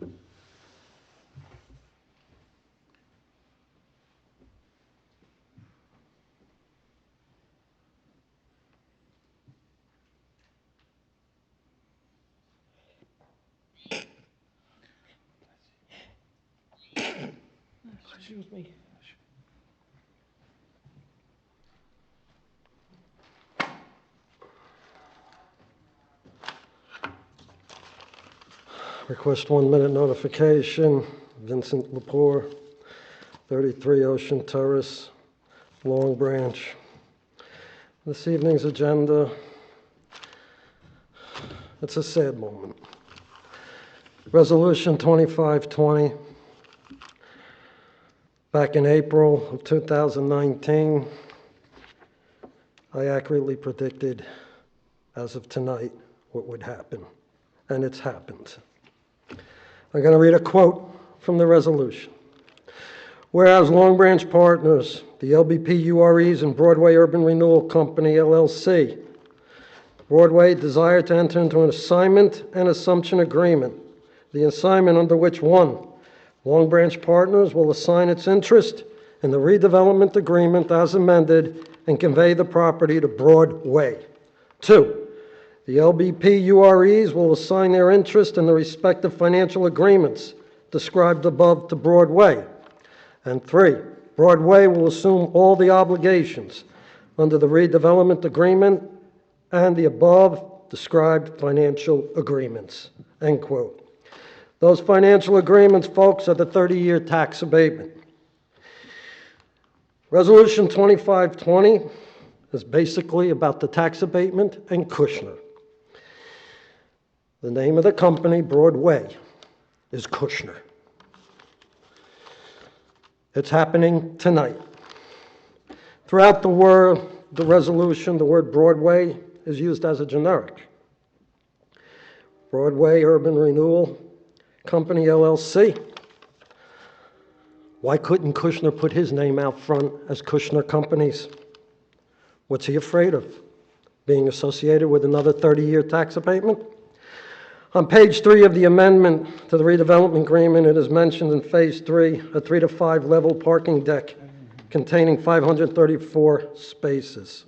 Excuse me. Request 1-minute notification. Vincent Lepore, 33 Ocean Terrace, Long Branch. This evening's agenda, it's a sad moment. Resolution 2520. Back in April of 2019, I accurately predicted, as of tonight, what would happen, and it's happened. I'm going to read a quote from the resolution. Whereas Long Branch Partners, the LBP UREs and Broadway Urban Renewal Company, LLC, Broadway desire to enter into an assignment and assumption agreement, the assignment under which 1, Long Branch Partners will assign its interest in the redevelopment agreement as amended and convey the property to Broadway. 2, the LBP UREs will assign their interest in the respective financial agreements described above to Broadway. And 3, Broadway will assume all the obligations under the redevelopment agreement and the above described financial agreements. End quote. Those financial agreements, folks, are the 30-year tax abatement. Resolution 2520 is basically about the tax abatement and Kushner. The name of the company, Broadway, is Kushner. It's happening tonight. Throughout the resolution, the word Broadway is used as a generic. Broadway Urban Renewal Company, LLC. Why couldn't Kushner put his name out front as Kushner Companies? What's he afraid of? Being associated with another 30-year tax abatement? On page 3 of the amendment to the redevelopment agreement, it is mentioned in phase 3, a 3 to 5 level parking deck containing 534 spaces.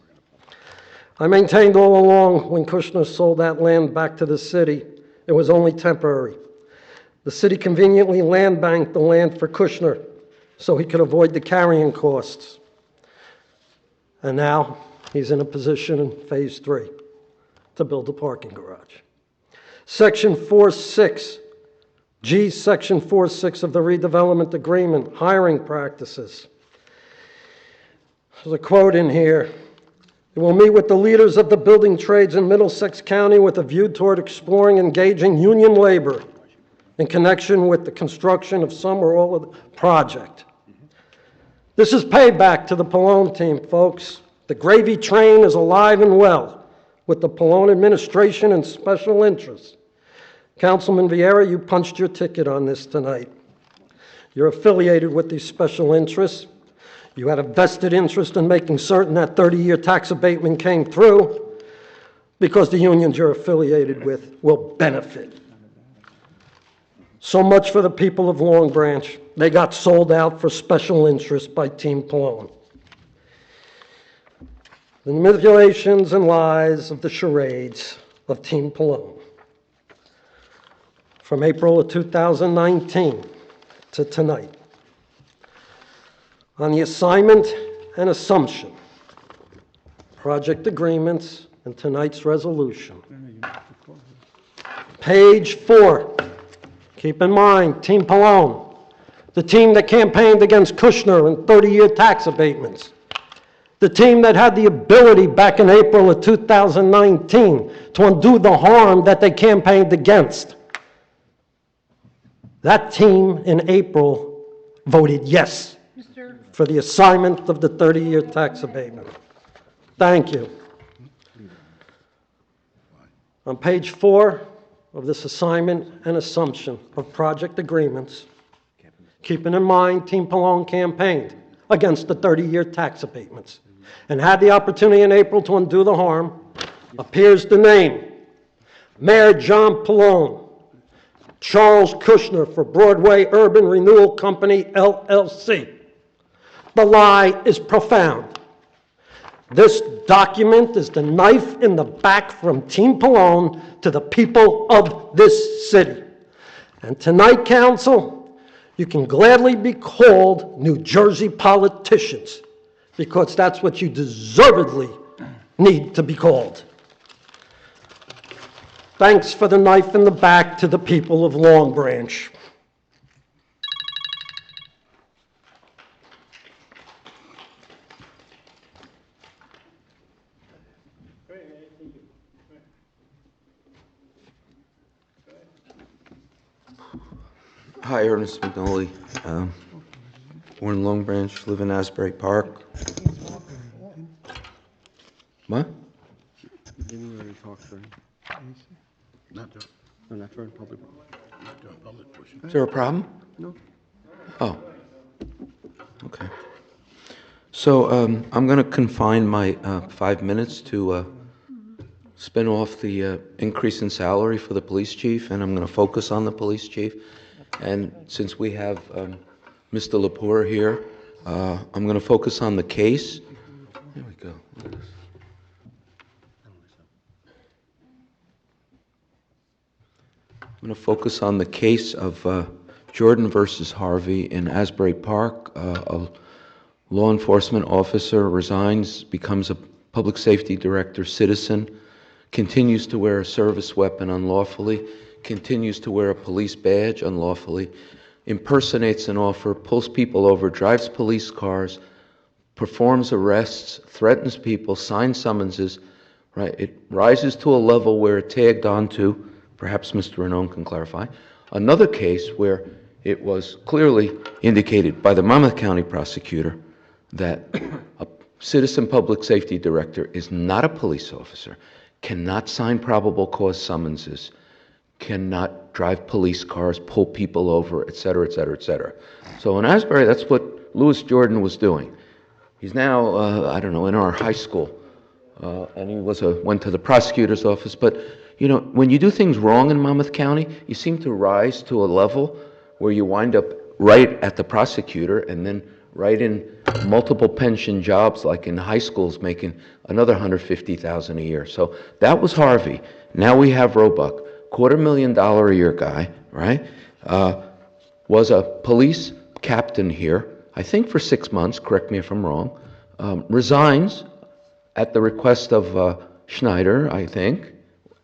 I maintained all along when Kushner sold that land back to the city, it was only temporary. The city conveniently land banked the land for Kushner so he could avoid the carrying costs. And now he's in a position in phase 3 to build a parking garage. Section 4.6, G, Section 4.6 of the redevelopment agreement, hiring practices. There's a quote in here. It will meet with the leaders of the building trades in Middlesex County with a view toward exploring engaging union labor in connection with the construction of some or all of the project. This is payback to the Pallone team, folks. The gravy train is alive and well with the Pallone administration and special interests. Councilman Vieira, you punched your ticket on this tonight. You're affiliated with these special interests. You had a vested interest in making certain that 30-year tax abatement came through because the unions you're affiliated with will benefit. So much for the people of Long Branch. They got sold out for special interests by Team Pallone. The manipulations and lies of the charades of Team Pallone. From April of 2019 to tonight. On the assignment and assumption, project agreements, and tonight's resolution. Page 4. Keep in mind, Team Pallone, the team that campaigned against Kushner and 30-year tax abatements. The team that had the ability back in April of 2019 to undo the harm that they campaigned against. That team in April voted yes for the assignment of the 30-year tax abatement. Thank you. On page 4 of this assignment and assumption of project agreements, keeping in mind Team Pallone campaigned against the 30-year tax abatements and had the opportunity in April to undo the harm, appears the name Mayor John Pallone, Charles Kushner for Broadway Urban Renewal Company, LLC. The lie is profound. This document is the knife in the back from Team Pallone to the people of this city. And tonight, council, you can gladly be called New Jersey politicians, because that's what you deservedly need to be called. Thanks for the knife in the back to the people of Long Branch. Hi, Ernest McNolly. Born in Long Branch, live in Asbury Park. What? Didn't we already talk during? No, not during public. Is there a problem? No. Oh. Okay. So I'm going to confine my 5 minutes to spin off the increase in salary for the police chief, and I'm going to focus on the police chief. And since we have Mr. Lepore here, I'm going to focus on the case. There we go. I'm going to focus on the case of Jordan versus Harvey in Asbury Park. A law enforcement officer resigns, becomes a public safety director, citizen, continues to wear a service weapon unlawfully, continues to wear a police badge unlawfully, impersonates an officer, pulls people over, drives police cars, performs arrests, threatens people, signs summonses, right? It rises to a level where it tagged onto, perhaps Mr. Ranone can clarify, another case where it was clearly indicated by the Monmouth County prosecutor that a citizen public safety director is not a police officer, cannot sign probable cause summonses, cannot drive police cars, pull people over, et cetera, et cetera, et cetera. So in Asbury, that's what Louis Jordan was doing. He's now, I don't know, in our high school, and he went to the prosecutor's office. But, you know, when you do things wrong in Monmouth County, you seem to rise to a level where you wind up right at the prosecutor and then right in multiple pension jobs, like in high schools, making another $150,000 a year. So that was Harvey. Now we have Roebuck. $250,000 a year guy, right? Was a police captain here, I think for 6 months, correct me if I'm wrong, resigns at the request of Schneider, I think,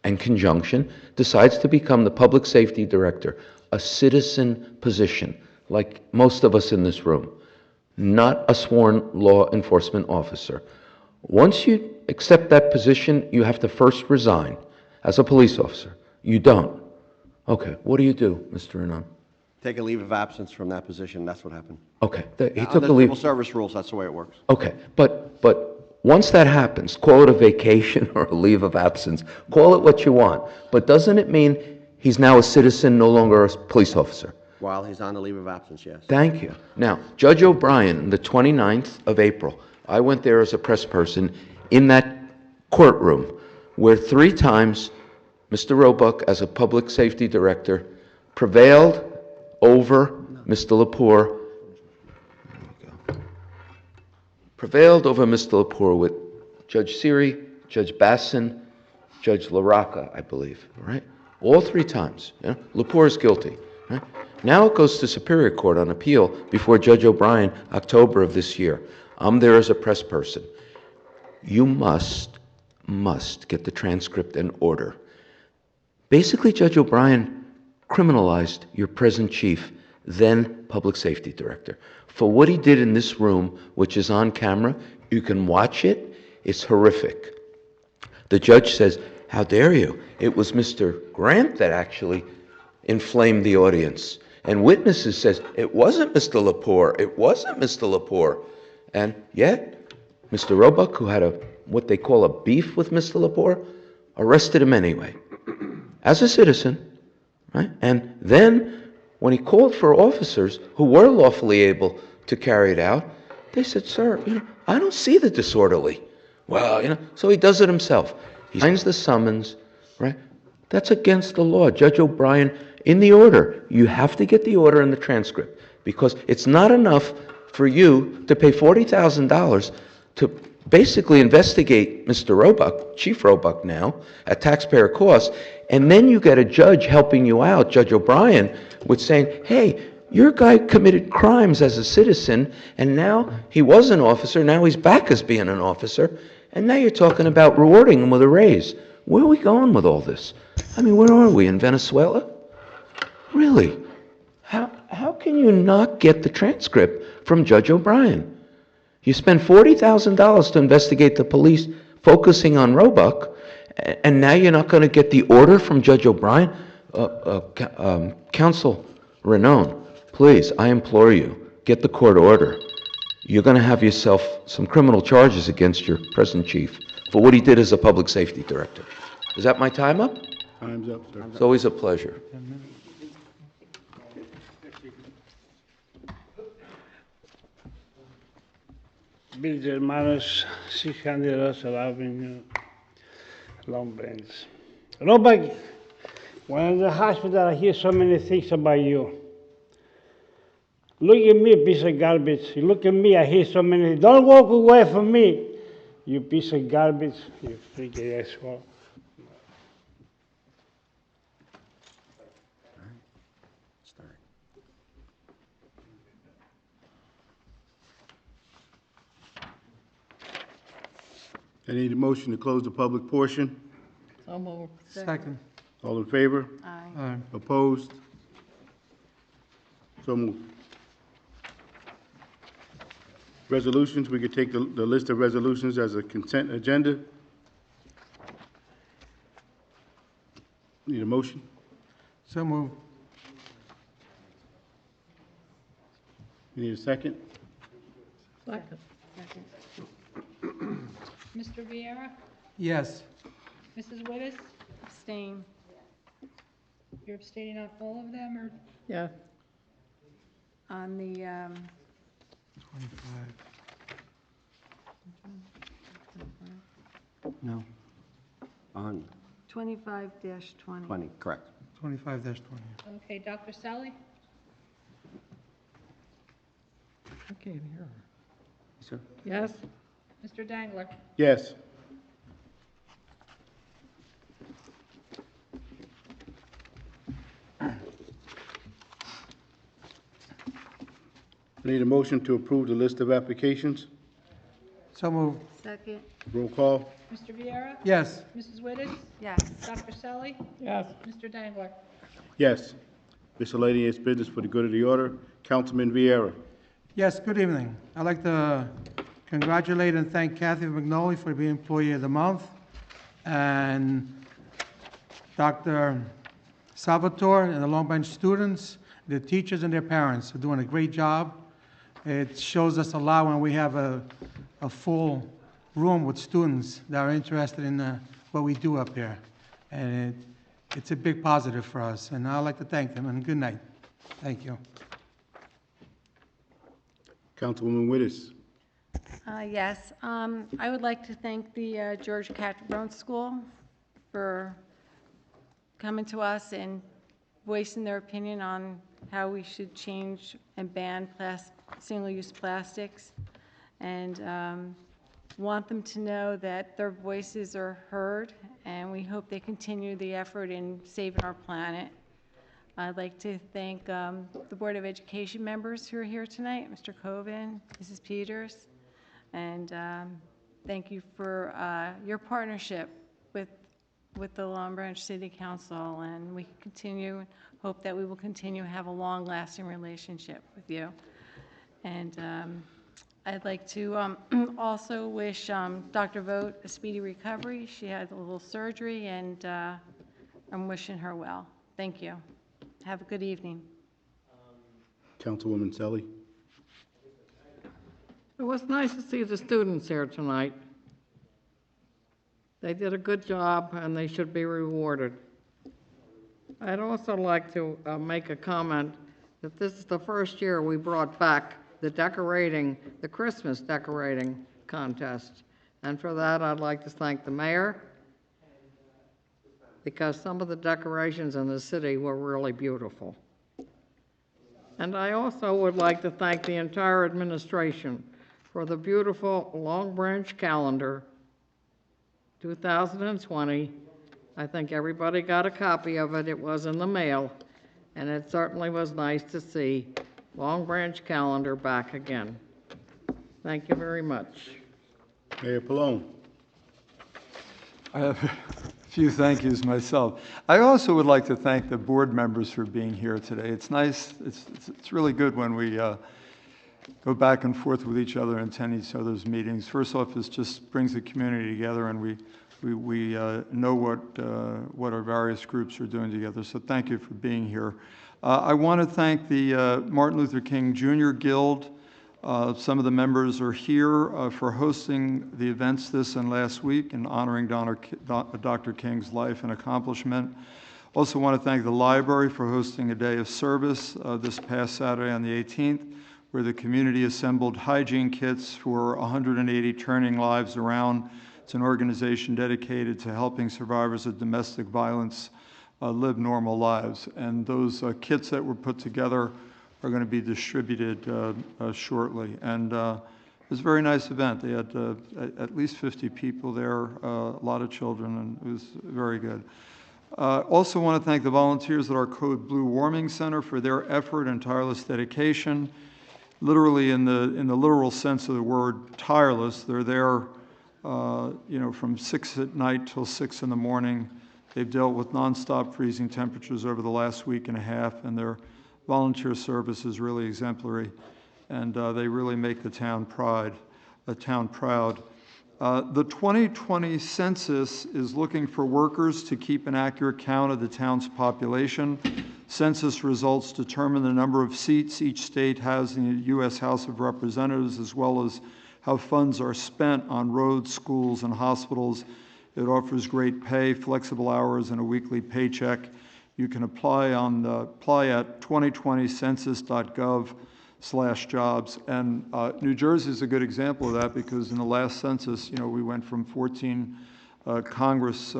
in conjunction, decides to become the public safety director, a citizen position, like most of us in this room, not a sworn law enforcement officer. Once you accept that position, you have to first resign as a police officer. You don't. Okay, what do you do, Mr. Ranone? Take a leave of absence from that position, that's what happened. Okay, he took Under a leave. civil service rules, that's the way it works. Okay, but once that happens, call it a vacation or a leave of absence, call it what you want, but doesn't it mean he's now a citizen, no longer a police officer? While he's on the leave of absence, yes. Thank you. Now, Judge O'Brien, the 29th of April, I went there as a press person in that courtroom where 3 times Mr. Roebuck, as a public safety director, prevailed over Mr. Lepore. Prevailed over Mr. Lepore with Judge Siri, Judge Bassin, Judge LaRocca, I believe, right? All 3 times. You know? Lepore is guilty, right? Now it goes to Superior Court on appeal before Judge O'Brien, October of this year. I'm there as a press person. You must get the transcript in order. Basically, Judge O'Brien criminalized your present chief, then Public Safety Director. For what he did in this room, which is on camera, you can watch it, it's horrific. The judge says, how dare you? It was Mr. Grant that actually inflamed the audience. And witnesses says, it wasn't Mr. Lepore, it wasn't Mr. Lepore. And yet, Mr. Roebuck, who had what they call a beef with Mr. Lepore, arrested him anyway, as a citizen, right? And then, when he called for officers who were lawfully able to carry it out, they said, sir, I don't see the disorderly. Well, so he does it himself. He signs the summons, right? That's against the law. Judge O'Brien, in the order, you have to get the order and the transcript, because it's not enough for you to pay $40,000 to basically investigate Mr. Roebuck, Chief Roebuck now, at taxpayer cost, and then you get a judge helping you out, Judge O'Brien, with saying, hey, your guy committed crimes as a citizen, and now he was an officer, now he's back as being an officer, and now you're talking about rewarding him with a raise. Where are we going with all this? I mean, where are we, in Venezuela? Really? How can you not get the transcript from Judge O'Brien? You spend $40,000 to investigate the police focusing on Roebuck, and now you're not going to get the order from Judge O'Brien? Counsel Renon, please, I implore you, get the court order. You're going to have yourself some criminal charges against your present chief for what he did as a public safety director. Is that my time up? Time's up, sir. It's always a pleasure. Mis hermanos, Sijanderos, Avenue, Long Branch. Robert, when I'm in the hospital, I hear so many things about you. Look at me, piece of garbage. You look at me, I hear so many. Don't walk away from me, you piece of garbage, you freaking asshole. I need a motion to close the public portion. So moved. Second. All in favor? Aye. Opposed? So moved. Resolutions, we could take the list of resolutions as a consent agenda. Need a motion? So moved. You need a second? Second. Mr. Viera? Yes. Mrs. Wittes? Abstain. You're abstaining on all of them, or? Yeah. On the, 25. No. On 25-20. 20, correct. 25-20. Okay, Dr. Sally? I can't hear her. Sir? Yes? Mr. Dangler? Yes. I need a motion to approve the list of applications. So moved. Second. Roll call. Mr. Viera? Yes. Mrs. Wittes? Yes. Dr. Sally? Yes. Mr. Dangler? Yes. Miscellaneous business for the good of the order. Councilman Vieira. Yes, good evening. I'd like to congratulate and thank Kathy McNally for being Employee of the Month, and Dr. Salvatore and the Long Branch students, the teachers and their parents are doing a great job. It shows us a lot when we have a full room with students that are interested in what we do up here. And it's a big positive for us, and I'd like to thank them, and good night. Thank you. Councilwoman Wittes. Yes, I would like to thank the George Catrone School for coming to us and voicing their opinion on how we should change and ban single-use plastics, and want them to know that their voices are heard, and we hope they continue the effort in saving our planet. I'd like to thank the Board of Education members who are here tonight, Mr. Coven, Mrs. Peters, and thank you for your partnership with the Long Branch City Council, and we continue hope that we will continue to have a long-lasting relationship with you. And I'd like to also wish Dr. Vogt a speedy recovery. She had a little surgery, and I'm wishing her well. Thank you. Have a good evening. Councilwoman Selly. It was nice to see the students here tonight. They did a good job, and they should be rewarded. I'd also like to make a comment that this is the first year we brought back the Christmas decorating contest. And for that, I'd like to thank the mayor, because some of the decorations in the city were really beautiful. And I also would like to thank the entire administration for the beautiful Long Branch calendar 2020. I think everybody got a copy of it. It was in the mail, and it certainly was nice to see Long Branch calendar back again. Thank you very much. Mayor Pallone. I have a few thank yous myself. I also would like to thank the board members for being here today. It's nice, it's really good when we go back and forth with each other and attend each other's meetings. First off, it just brings the community together, and we know what our various groups are doing together. So thank you for being here. I want to thank the Martin Luther King Jr. Guild. Some of the members are here for hosting the events this and last week and honoring Dr. King's life and accomplishment. Also want to thank the library for hosting a day of service this past Saturday on the 18th, where the community assembled hygiene kits for 180 Turning Lives Around. It's an organization dedicated to helping survivors of domestic violence live normal lives. And those kits that were put together are going to be distributed shortly. And it was a very nice event. They had at least 50 people there, a lot of children, and it was very good. Also want to thank the volunteers at our Code Blue Warming Center for their effort and tireless dedication. Literally, in the literal sense of the word tireless, they're there from 6 at night till 6 in the morning. They've dealt with nonstop freezing temperatures over the last week and a half, and their volunteer service is really exemplary, and they really make the town proud. The 2020 census is looking for workers to keep an accurate count of the town's population. Census results determine the number of seats each state has in the U.S. House of Representatives, as well as how funds are spent on roads, schools, and hospitals. It offers great pay, flexible hours, and a weekly paycheck. You can apply at 2020census.gov/jobs. And New Jersey is a good example of that, because in the last census, we went from 14 Congress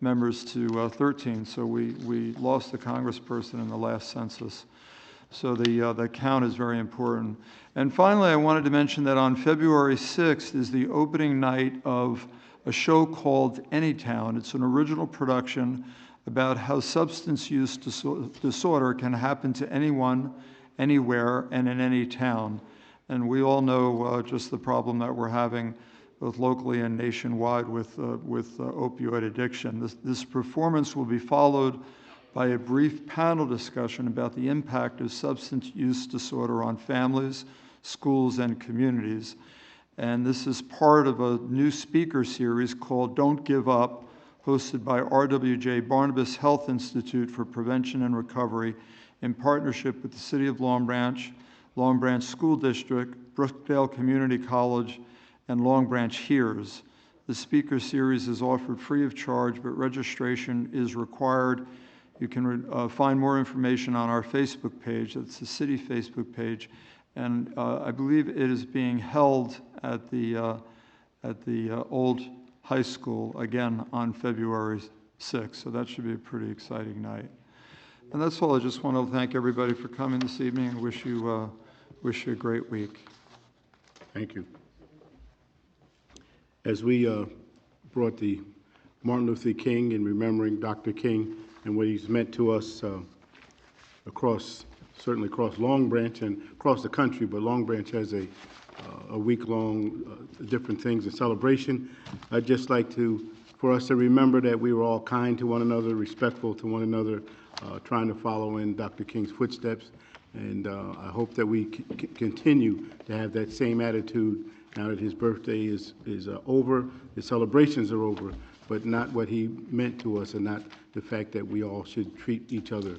members to 13. So we lost a congressperson in the last census. So the count is very important. And finally, I wanted to mention that on February 6th is the opening night of a show called Anytown. It's an original production about how substance use disorder can happen to anyone, anywhere, and in any town. And we all know just the problem that we're having both locally and nationwide with opioid addiction. This performance will be followed by a brief panel discussion about the impact of substance use disorder on families, schools, and communities. And this is part of a new speaker series called Don't Give Up, hosted by RWJ Barnabas Health Institute for Prevention and Recovery in partnership with the City of Long Branch School District, Brookdale Community College, and Long Branch Hears. The speaker series is offered free of charge, but registration is required. You can find more information on our Facebook page. That's the city Facebook page. And I believe it is being held at the old high school again on February 6th. So that should be a pretty exciting night. And that's all. I just want to thank everybody for coming this evening and wish you a great week. Thank you. As we brought the Martin Luther King and remembering Dr. King and what he's meant to us certainly across Long Branch and across the country, but Long Branch has a week-long different things in celebration. I'd just like to for us to remember that we were all kind to one another, respectful to one another, trying to follow in Dr. King's footsteps. And I hope that we continue to have that same attitude now that his birthday is over, his celebrations are over, but not what he meant to us, and not the fact that we all should treat each other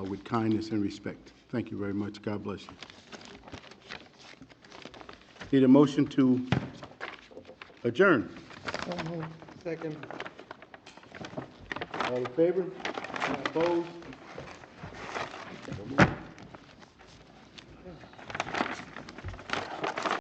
with kindness and respect. Thank you very much. God bless you. Need a motion to adjourn. Second. All in favor? Opposed?